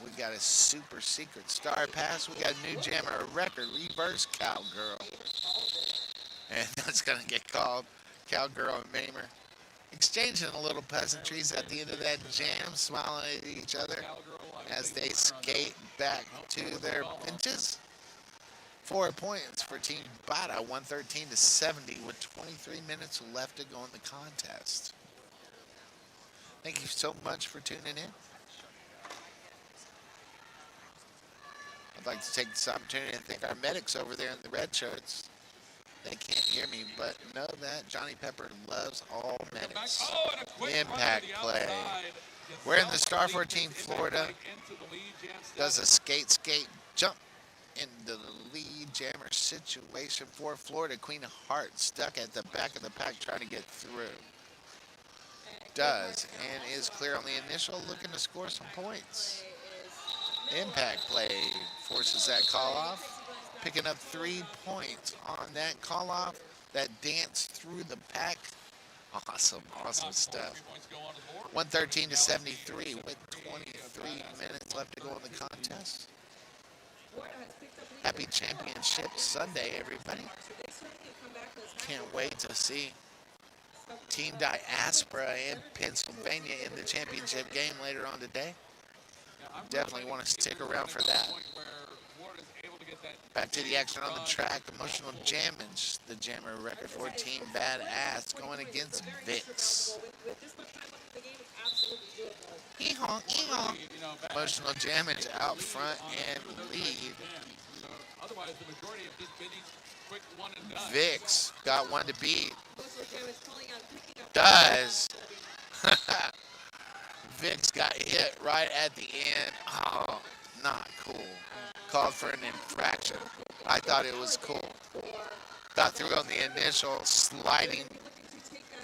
we got a super secret star pass. We got a new jammer record, reverse cowgirl. And that's going to get called cowgirl and Mamer. Exchanging a little pleasantries at the end of that jam, smiling at each other as they skate back to their benches. 4 points for Team Bada, 113-70 with 23 minutes left to go in the contest. Thank you so much for tuning in. I'd like to take this opportunity to thank our medics over there in the red shirts. They can't hear me, but know that Johnny Pepper loves all medics. Impact play. Wearing the star for Team Florida. Does a skate, jump into the lead jammer situation for Florida. Queen of Hearts stuck at the back of the pack trying to get through. Does, and is clear on the initial, looking to score some points. Impact play forces that call off. Picking up 3 points on that call off. That dance through the pack. Awesome stuff. 113-73 with 23 minutes left to go in the contest. Happy Championship Sunday, everybody. Can't wait to see Team Diaspora in Pennsylvania in the championship game later on today. Definitely want to stick around for that. Back to the action on the track. Emotional Jammage, the jammer record for Team Badass going against Vix. Hee-haw, hee-haw. Emotional Jammage out front and lead. Vix got one to beat. Does. Vix got hit right at the end. Oh, not cool. Called for an infraction. I thought it was cool. Got through on the initial sliding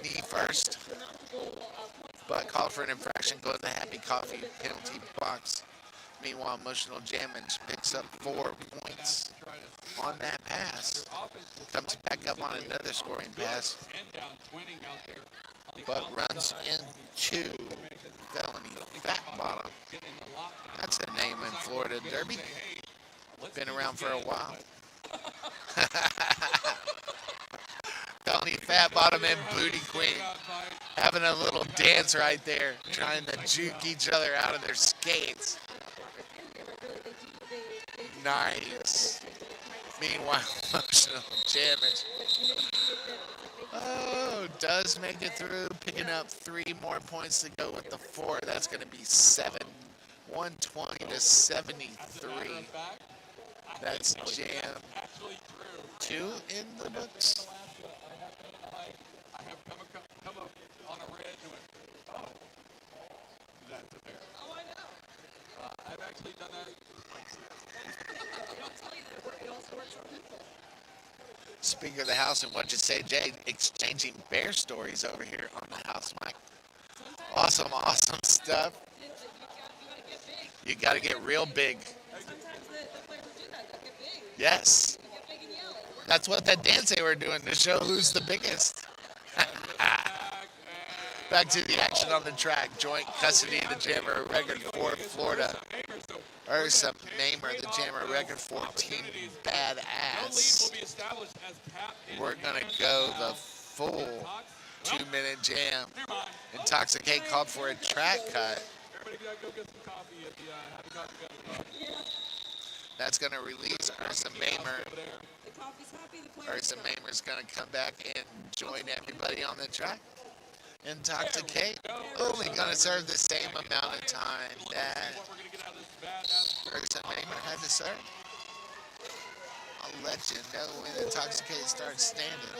knee first, but called for an infraction. Goes to Happy Coffee penalty box. Meanwhile, Emotional Jammage picks up 4 points on that pass. Comes back up on another scoring pass, but runs into Felony Fat Bottom. That's a name in Florida Derby. Been around for a while. Felony Fat Bottom and Booty Queen having a little dance right there, trying to juke each other out of their skates. Nice. Meanwhile, Emotional Jammage. Oh, does make it through, picking up 3 more points to go with the 4. That's going to be 7. 120-73. That's jam 2 in the books. I have come up on a red to it. Oh, that's a bear. Oh, I know. I've actually done that. I'll tell you that it also works on people. Speaker of the House and What You Say, Jay, exchanging bear stories over here on the house mic. Awesome stuff. You got to get real big. Sometimes the players do that. They'll get big. Yes. They get big and yell. That's what that dance they were doing to show who's the biggest. Back to the action on the track. Joint custody of the jammer record for Florida. Ursa Mamer, the jammer record for Team Badass. We're going to go the full 2-minute jam. Intoxicate called for a track cut. That's going to release Ursa Mamer. The coffee's happy, the players Ursa Mamer's going to come back and join everybody on the track. Intoxicate only going to serve the same amount of time that What we're going to get out of this badass Ursa Mamer had to serve. I'll let you know when Intoxicate starts standing.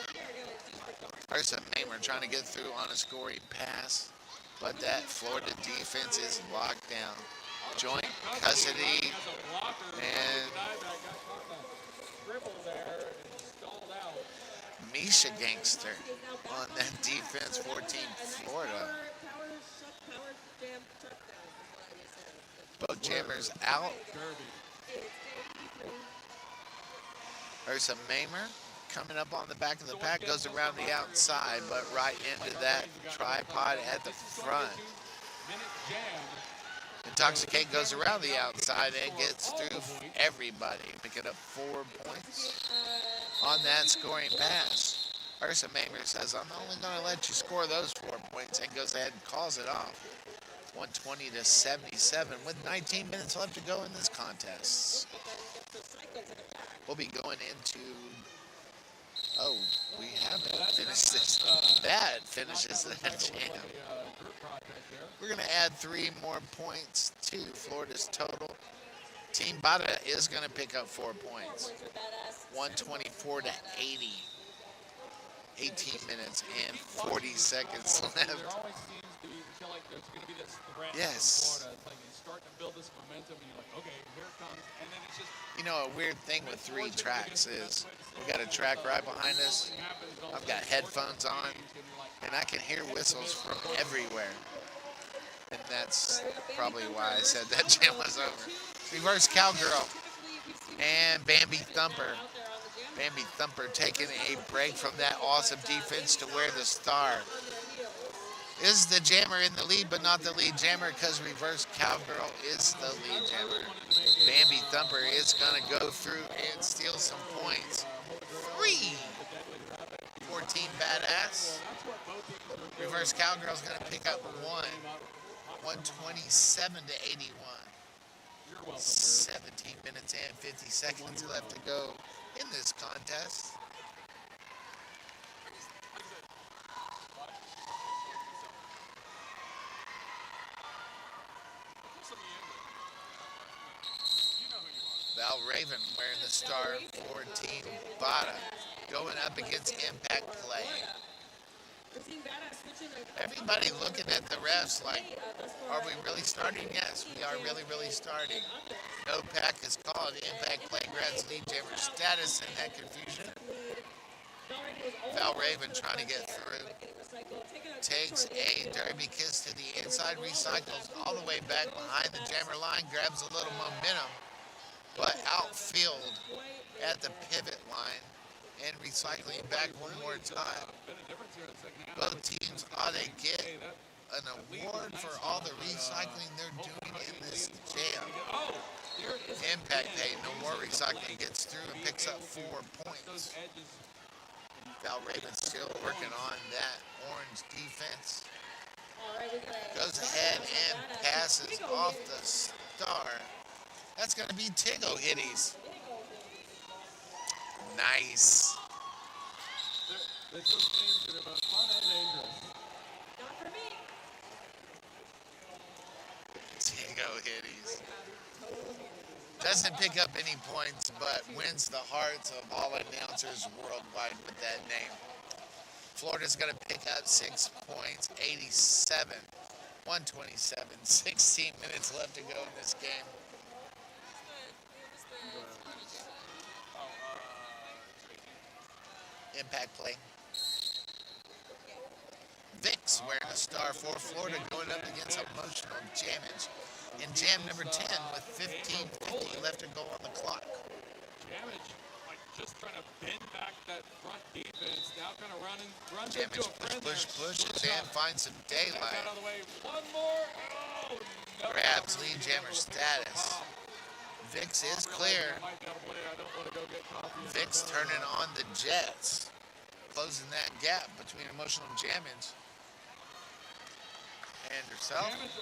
Ursa Mamer trying to get through on a scoring pass, but that Florida defense is locked down. Joint custody as a blocker. and Dive back got caught in a dribble there and stalled out. Misha Gangster on that defense for Team Florida. Power jam touchdown is what I just said. Both jammers out. Ursa Mamer coming up on the back of the pack, goes around the outside, but right into that tripod at the front. Intoxicate goes around the outside and gets through everybody, picking up 4 points on that scoring pass. Ursa Mamer says, I'm only going to let you score those 4 points, and goes ahead and calls it off. 120-77 with 19 minutes left to go in this contest. We'll be going into, we haven't finished this. That finishes that jam. We're going to add 3 more points to Florida's total. Team Bada is going to pick up 4 points. 124-80. 18 minutes and 40 seconds left. There always seems to be, feel like there's going to be this threat Yes. from Florida. It's like you start to build this momentum and you're like, okay, here it comes. And then it's just, You know, a weird thing with 3 tracks is we got a track right behind us. I've got headphones on, and I can hear whistles from everywhere. And that's probably why I said that jam was over. Reverse Cowgirl and Bambi Thumper. Bambi Thumper taking a break from that awesome defense to wear the star. Is the jammer in the lead, but not the lead jammer, because Reverse Cowgirl is the lead jammer. Bambi Thumper is going to go through and steal some points. 3 for Team Badass. Reverse Cowgirl is going to pick up 1. 127-81. 17 minutes and 50 seconds left to go in this contest. Val Raven wearing the star for Team Bada, going up against Impact Play. Everybody looking at the refs like, are we really starting? Yes, we are really starting. No pack is called. Impact Play grabs lead jammer status in that confusion. Val Raven trying to get through. Takes a derby kiss to the inside, recycles all the way back behind the jammer line, grabs a little momentum, but outfield at the pivot line and recycling back one more time. Both teams ought to get an award for all the recycling they're doing in this jam. Impact Pay, no more recycling, gets through and picks up 4 points. Val Raven still working on that orange defense. Goes ahead and passes off the star. That's going to be Tigo Hitties. Nice. They're just games that are both fun and dangerous. Not for me. Tigo Hitties. Doesn't pick up any points, but wins the hearts of all announcers worldwide with that name. Florida's going to pick up 6 points, 87, 127, 16 minutes left to go in this game. Impact Play. Vic's wearing a star for Florida, going up against Emotional Jammage in jam number 10 with 15:50 left to go on the clock. Jammage, like just trying to bend back that front defense, now kind of runs into Jammage a friend push, there. and finds some daylight. Out of the way. One more. Oh, no. Grabs lead jammer status. Vix is clear. Vix turning on the Jets, closing that gap between Emotional Jammage and herself. Jammage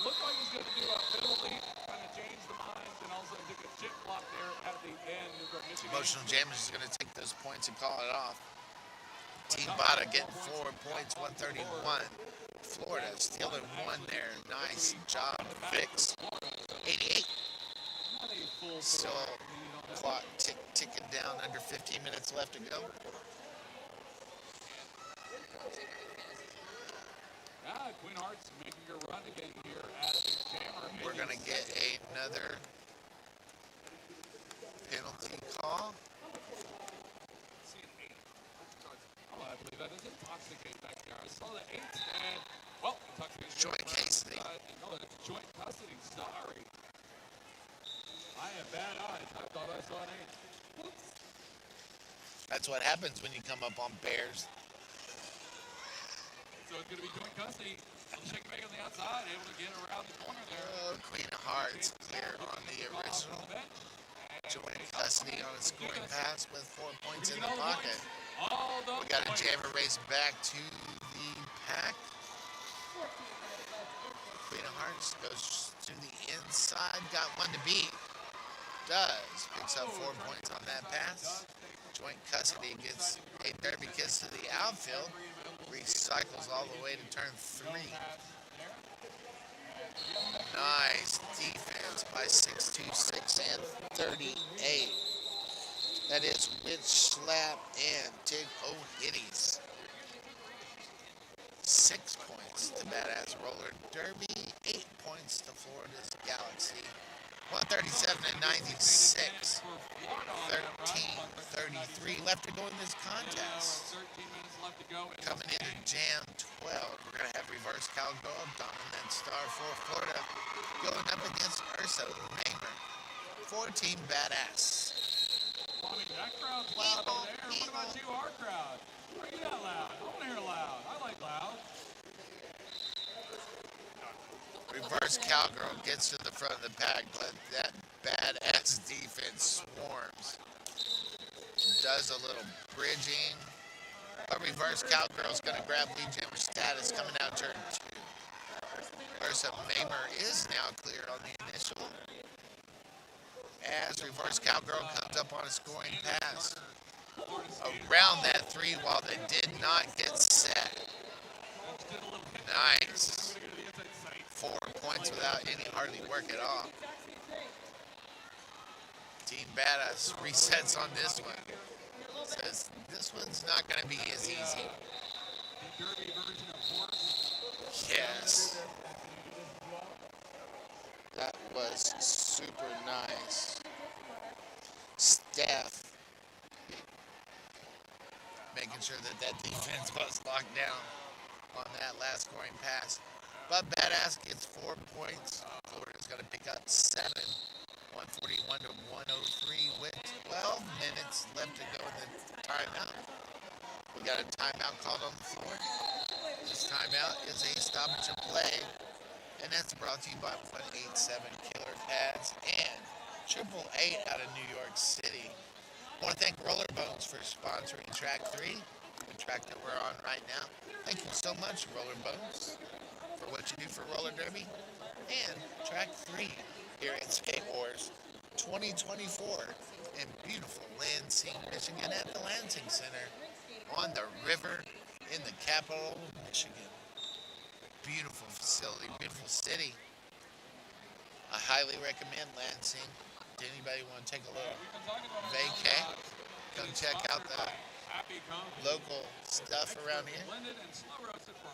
looked like he was going to do a penalty, kind of change the mind, and also took a chip block there at the end. Emotional Jammage is going to take those points and call it off. Team Bada getting 4 points, 131. Florida stealing one there. Nice job, Vicks. 88. Still clock ticking down, under 15 minutes left to go. Queen Arts making a run again here as the Jammer. We're going to get another penalty call. Oh, I believe that is intoxicate back there. I saw the 8 and, well, intoxicate. Joint custody. No, that's joint custody. Sorry. I have bad eyes. I thought I saw an 8. Oops. That's what happens when you come up on bears. So it's going to be joint custody. Shake Meg on the outside, able to get around the corner there. Oh, Queen of Hearts clear on the original. Joint custody on a scoring pass with 4 points in the pocket. We got a Jammer race back to the pack. Queen of Hearts goes to the inside, got one to beat. Picks up 4 points on that pass. Joint custody gets a derby kiss to the outfield. Recycles all the way to turn 3. Nice defense by 6'2", 6 and 38. That is Witch Slap and Tig O'Hitties. 6 points to Badass Roller Derby. 8 points to Florida's Galaxy. 137 and 96. 13:33 left to go in this contest. Coming into Jam 12, we're going to have Reverse Cowgirl, Dominant Star for Florida, going up against Ursa Mamer. 14 Badass. Well, I mean, that crowd's loud over there. What about you, our crowd? Are you that loud? I want to hear loud. I like loud. Reverse Cowgirl gets to the front of the pack, but that badass defense swarms. Does a little bridging. But Reverse Cowgirl's going to grab lead jammer status coming out turn 2. Ursa Mamer is now clear on the initial. As Reverse Cowgirl comes up on a scoring pass. Around that 3 while they did not get set. Nice. 4 points without any hardly work at all. Team Badass resets on this one. Says this one's not going to be as easy. Yes. That was super nice. Steph making sure that defense was locked down on that last scoring pass. But Badass gets 4 points. Florida's going to pick up 7. 141 to 103 with 12 minutes left to go in the timeout. We got a timeout called on the floor. This timeout is a stoppage of play. And that's brought to you by 187 Killer Pads and 888 out of New York City. I want to thank Roller Bones for sponsoring Track 3, the track that we're on right now. Thank you so much, Roller Bones, for what you do for Roller Derby. And Track 3 here at Skate Wars 2024 in beautiful Lansing, Michigan at the Lansing Center on the river in the capital of Michigan. Beautiful facility, beautiful city. I highly recommend Lansing. Did anybody want to take a little vacay? Come check out the local stuff around here.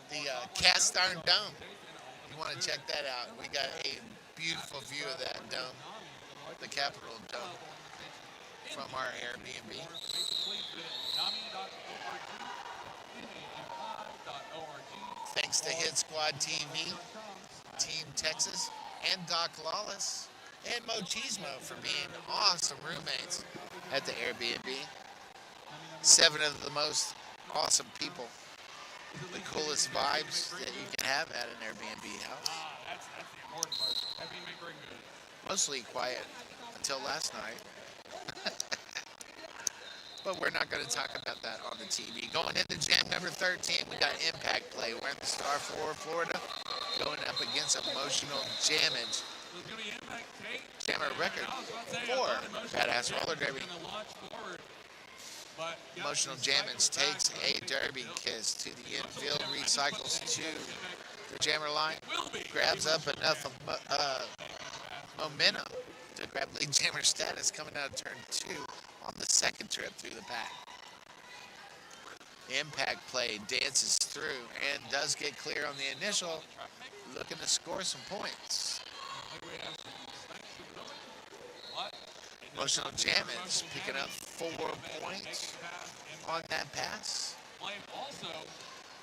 The Cast Iron Dome. You want to check that out. We got a beautiful view of that dome, the Capitol Dome, from our Airbnb. Thanks to Hit Squad TV, Team Texas, and Doc Lawless, and Mochismo for being awesome roommates at the Airbnb. 7 of the most awesome people. The coolest vibes that you can have at an Airbnb house. That's the important part. Heavy make good. Mostly quiet until last night. But we're not going to talk about that on the TV. Going into jam number 13, we got Impact Play. We're in the Star 4, Florida, going up against Emotional Jammage. Jammer record 4, Badass Roller Derby. But yeah, Emotional he Jammins cycles back, takes but a I think derby kiss to the infield, recycles to the jammer line, will be grabs up emotional enough jam. momentum to grab lead jammer status coming out of turn 2 on the second trip through the pack. Impact Play dances through and does get clear on the initial, looking to score some points. Maybe we have some snipes of the building. But it does Emotional not just for Jammins emotional picking up jamming. 4 points Making the pass, on impact. that pass. Flame also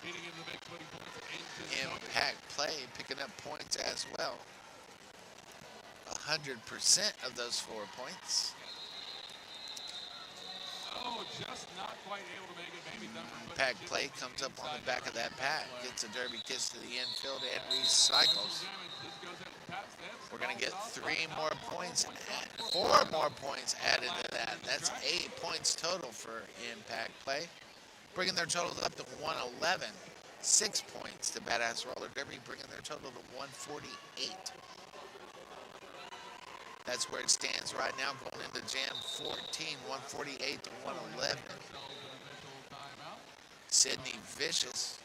getting into the big 20 points into the token. Impact Play picking up points as well. 100% of those 4 points. Oh, just not quite able to make it. Maybe Thumper put Impact the Play chip comes up on inside the back of that pack, play. gets a derby kiss to the infield and Emotional recycles. jamming just goes in past them. We're going to get Stalls 3 off, more not points, points, 4 more points added to that. That's 8 points total for Impact Play, bringing their total up to 111. 6 points to Badass Roller Derby, bringing their total to 148. That's where it stands right now, going into Jam 14, 148 to 111. Sydney Vicious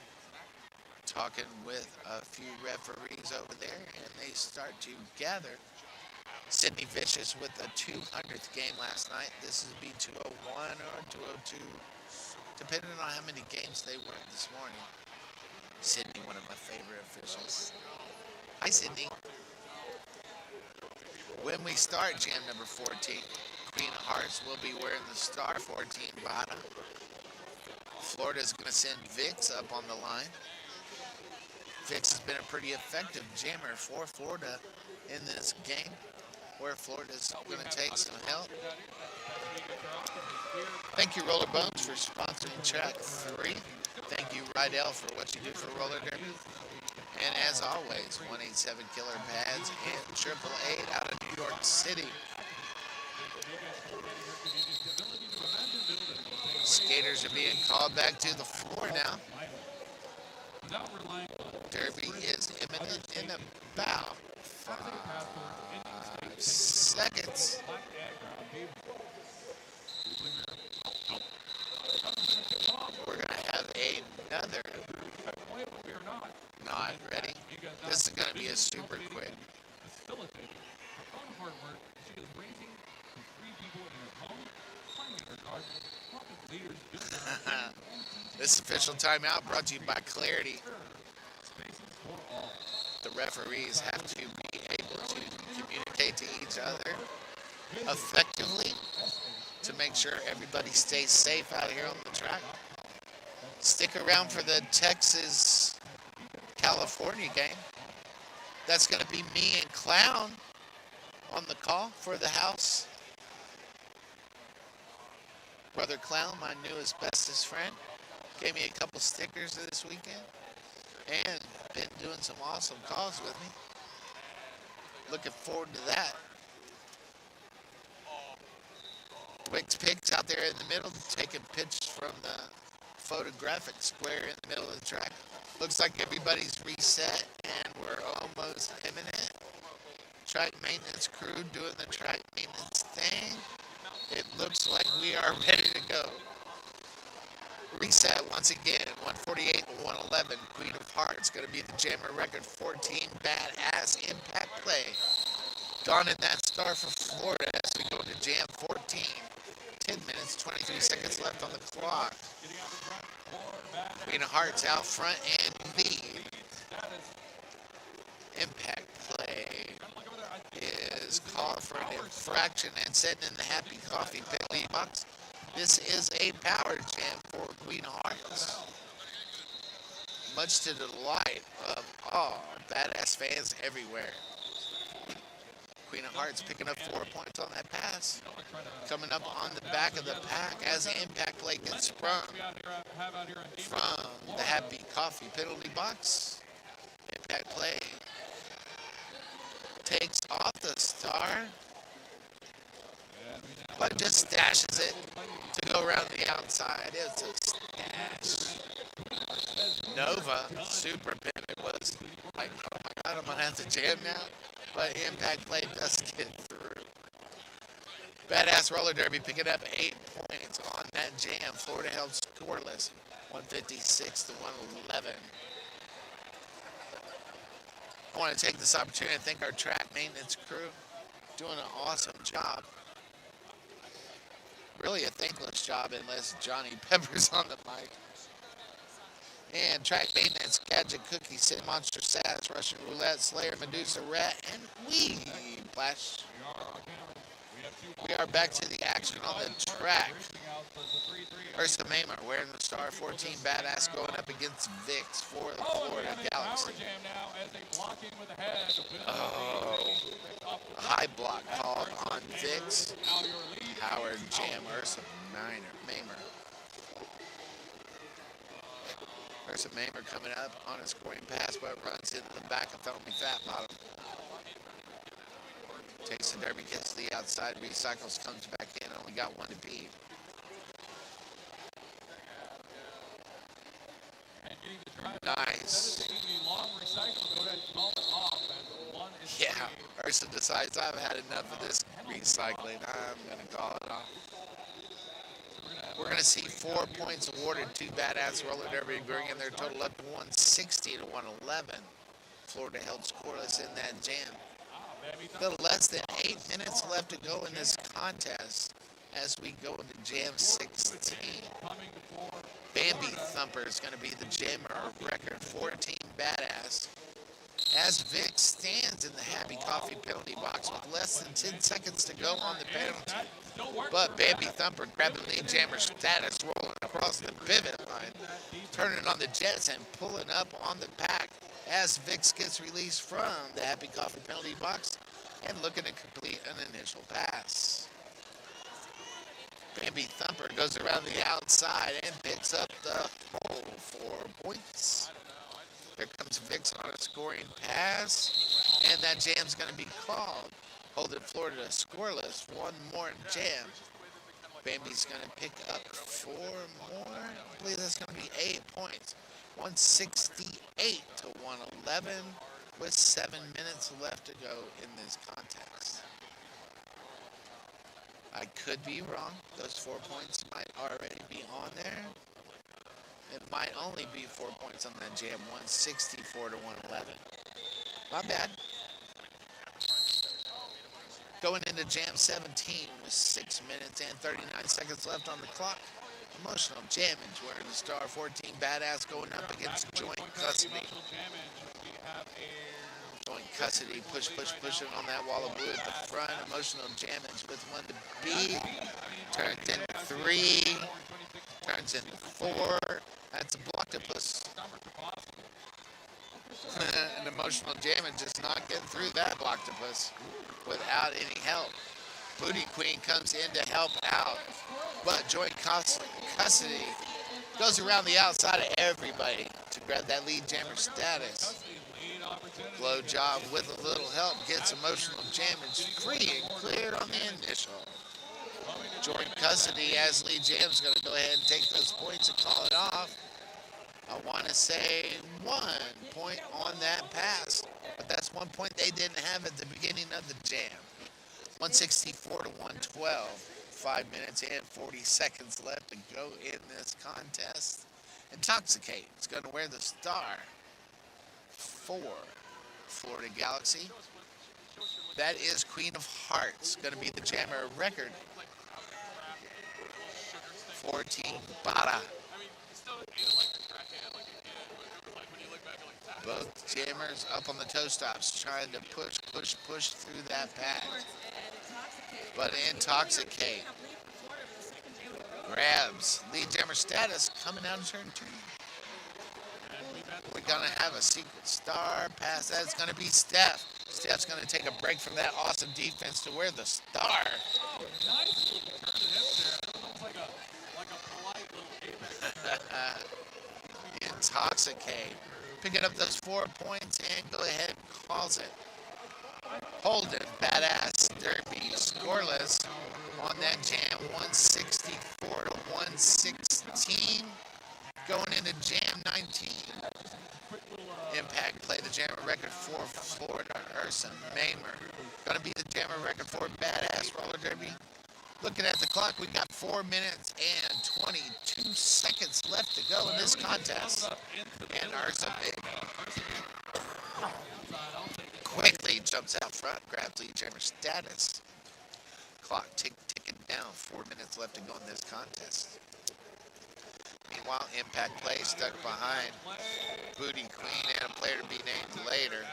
talking with a few referees over there, and they start to gather. Sydney Vicious with the 200th game last night. This is B201 or 202, depending on how many games they were this morning. Sydney, one of my favorite officials. Hi, Sydney. When we start jam number 14, Queen of Hearts will be wearing the star 14 bottom. Florida's going to send Vix up on the line. Vix has been a pretty effective jammer for Florida in this game, where Florida's going to take some help. Thank you, Roller Bones, for sponsoring track 3. Thank you, Rydell, for what you do for Roller Derby. And as always, 187 Killer Pads and 888 out of New York City. Skaters are being called back to the floor now. Derby is imminent in about 5 seconds. We're going to have another. Not ready. This is going to be a super quick. This official timeout brought to you by Clarity. The referees have to be able to communicate to each other effectively to make sure everybody stays safe out here on the track. Stick around for the Texas-California game. That's going to be me and Clown on the call for the house. Brother Clown, my newest bestest friend, gave me a couple stickers this weekend and been doing some awesome calls with me. Looking forward to that. Wick's Picks out there in the middle, taking pictures from the photographic square in the middle of the track. Looks like everybody's reset and we're almost imminent. Track maintenance crew doing the track maintenance thing. It looks like we are ready to go. Reset once again, 148 to 111. Queen of Hearts going to be the jammer record 14. Badass Impact Play. Gone in that star for Florida as we go to jam 14. 10 minutes, 23 seconds left on the clock. Queen of Hearts out front and lead. Impact Play is called for an infraction and sitting in the Happy Coffee penalty box. This is a power jam for Queen of Hearts. Much to the delight of all badass fans everywhere. Queen of Hearts picking up 4 points on that pass. Coming up on the back of the pack as the Impact Play gets sprung from the Happy Coffee penalty box. Impact Play takes off the star, but just stashes it to go around the outside. It's a stash. Nova, super pin. It was like, oh my God, I'm going to have to jam now. But Impact Play does get through. Badass Roller Derby picking up 8 points on that jam. Florida held scoreless, 156 to 111. I want to take this opportunity to thank our track maintenance crew, doing an awesome job. Really a thankless job unless Johnny Pepper's on the mic. And track maintenance, Gadget Cookie, City Monster Sass, Russian Roulette, Slayer, Medusa Rat, and Flash. We are back to the action on the track. Ursa Mamer wearing the star 14 badass going up against Vix for the Florida Galaxy. Oh, a high block called on Vix. Howard Jam Ursa Mamer. Ursa Mamer coming up on a scoring pass, but runs into the back of Felony Fat Bottom. Takes the derby, gets to the outside, recycles, comes back in, only got one to beat. Nice. Yeah, Ursa decides I've had enough of this recycling. I'm going to call it off. We're going to see 4 points awarded to Badass Roller Derby, bringing their total up to 160 to 111. Florida held scoreless in that jam. A little less than 8 minutes left to go in this contest as we go into Jam 16. Bambi Thumper is going to be the jammer record 14 badass. As Vic stands in the Happy Coffee penalty box with less than 10 seconds to go on the penalty. But Bambi Thumper grabbing lead jammer status, rolling across the pivot line, turning on the jets and pulling up on the pack as Vix gets released from the Happy Coffee penalty box and looking to complete an initial pass. Bambi Thumper goes around the outside and picks up the whole 4 points. Here comes Vix on a scoring pass, and that jam's going to be called. Holding Florida scoreless. One more jam. Bambi's going to pick up 4 more. I believe that's going to be 8 points. 168 to 111 with 7 minutes left to go in this contest. I could be wrong. Those 4 points might already be on there. It might only be 4 points on that jam, 164 to 111. Not bad. Going into Jam 17 with 6 minutes and 39 seconds left on the clock. Emotional Jammage wearing the star 14 badass going up against Joint Custody. Joint Custody pushing on that wall of blue at the front. Emotional Jammage with 1 to beat. Turns into 3. Turns into 4. That's a Blocktopus. An Emotional Jammage just not getting through that Blocktopus without any help. Booty Queen comes in to help out, but Joint Custody goes around the outside of everybody to grab that lead jammer status. Blow job with a little help gets Emotional Jammage free and cleared on the initial. Joint Custody as lead jam's going to go ahead and take those points and call it off. I want to say 1 point on that pass, but that's 1 point they didn't have at the beginning of the jam. 164 to 112. 5 minutes and 40 seconds left to go in this contest. Intoxicate is going to wear the star for Florida Galaxy. That is Queen of Hearts, going to be the jammer record. 14 Bada. Both jammers up on the toe stops, trying to push through that pack. But Intoxicate grabs lead jammer status coming out of turn 2. We're going to have a secret star pass. That's going to be Steph. Steph's going to take a break from that awesome defense to wear the star. Intoxicate. Picking up those 4 points and go ahead and calls it. Holden, badass derby, scoreless on that jam, 164 to 116. Going into jam 19. Impact play the jammer record for Florida, Ursa Mamer. Going to be the jammer record for badass roller derby. Looking at the clock, we got 4 minutes and 22 seconds left to go in this contest. And Arsa quickly jumps out front, grabs lead jammer status. Clock ticking down. 4 minutes left to go in this contest. Meanwhile, impact play stuck behind Booty Queen and a player to be named later.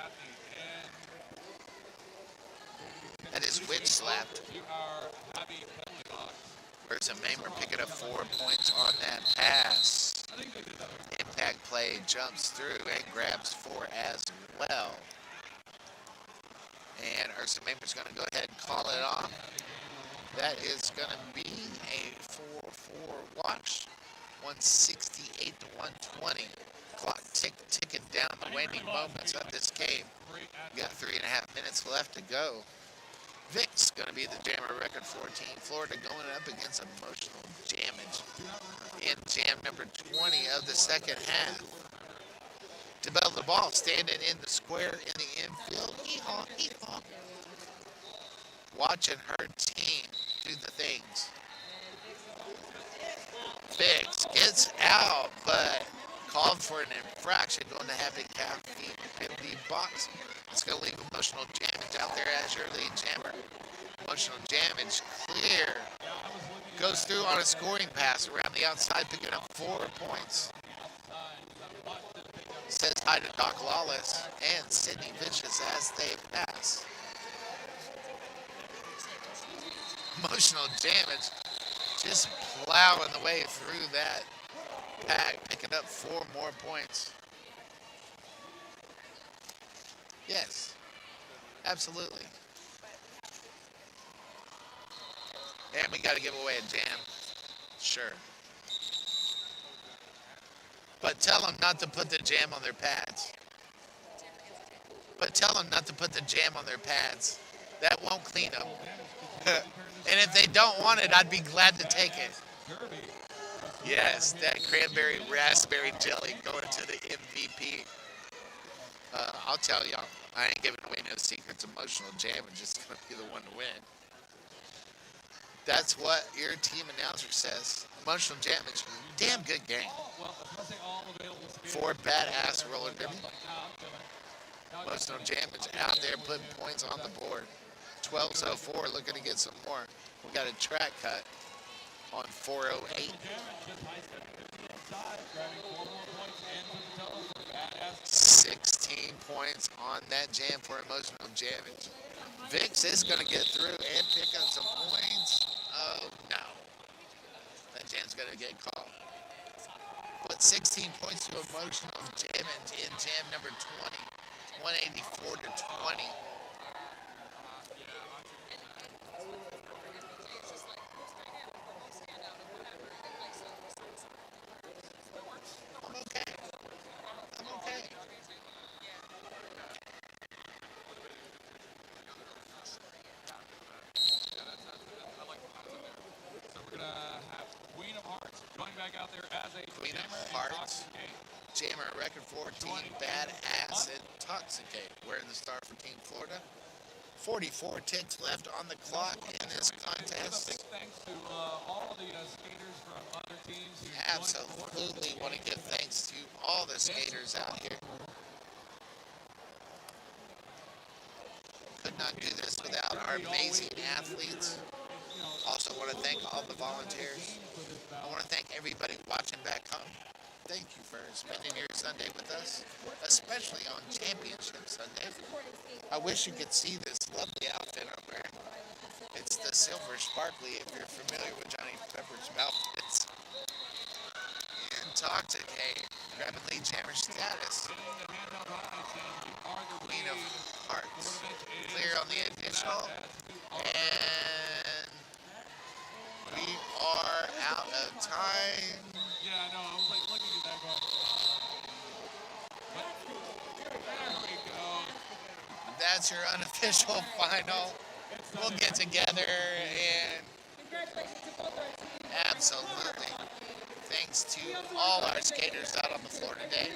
That is witch slapped. Ursa Maimer picking up 4 points on that pass. Impact play jumps through and grabs 4 as well. And Ursa Maimer's going to go ahead and call it off. That is going to be a 4-4 wash. 168 to 120. Clock ticking down the waning moments of this game. We got 3.5 minutes left to go. Vic's going to be the jammer record 14. Florida going up against emotional damage in jam number 20 of the second half. DeBell the ball standing in the square in the infield. Hee-haw, hee-haw. Watching her team do the things. Vicks gets out, but called for an infraction going to have a caffeine penalty box. It's going to leave emotional damage out there as your lead jammer. Emotional damage clear. Goes through on a scoring pass around the outside, picking up 4 points. Says hi to Doc Lawless and Sydney Vicious as they pass. Emotional damage just plowing the way through that pack, picking up 4 more points. Yes, absolutely. And we got to give away a jam. Sure. But tell them not to put the jam on their pads. But tell them not to put the jam on their pads. That won't clean them. And if they don't want it, I'd be glad to take it. Yes, that cranberry raspberry jelly going to the MVP. I'll tell y'all, I ain't giving away no secrets. Emotional jam is just going to be the one to win. That's what your team announcer says. Emotional jam is a damn good game. 4 badass roller derby. Emotional jam is out there putting points on the board. 12:04, looking to get some more. We got a track cut on 4:08. 16 points on that jam for emotional damage. Vicks is going to get through and pick up some points. Oh, no. That jam's going to get called. Put 16 points to emotional damage in jam number 20. 184 to 20. I'm okay. I'm okay. So we're going to have Queen of Hearts going back out there as a Queen of Hearts. Jammer record 14, badass, intoxicate. Wearing the star for Team Florida. 44 ticks left on the clock in this contest. Big thanks to all the skaters from other teams who Absolutely want to give thanks to all the skaters out here. Could not do this without our amazing athletes. Also want to thank all the volunteers. I want to thank everybody watching back home. Thank you for spending your Sunday with us, especially on Championship Sunday. I wish you could see this lovely outfit I'm wearing. It's the silver sparkly, if you're familiar with Johnny Pepper's outfits. Intoxicate, grabbing lead jammer status. Queen of Hearts, clear on the additional, and we are out of time. Yeah, I know. I was like looking at that going. There we go. That's your unofficial final. We'll get together and absolutely. Thanks to all our skaters out on the floor today.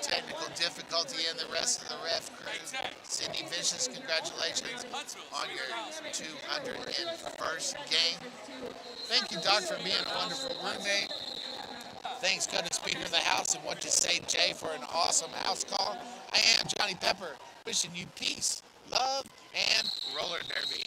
technical difficulty and the rest of the ref crew. Sydney Vicious, congratulations on your 201st game. Thank you, Doc, for being a wonderful roommate. Thanks, good speaker of the house, and what you say, Jay, for an awesome house call. I am Johnny Pepper, wishing you peace, love, and roller derby.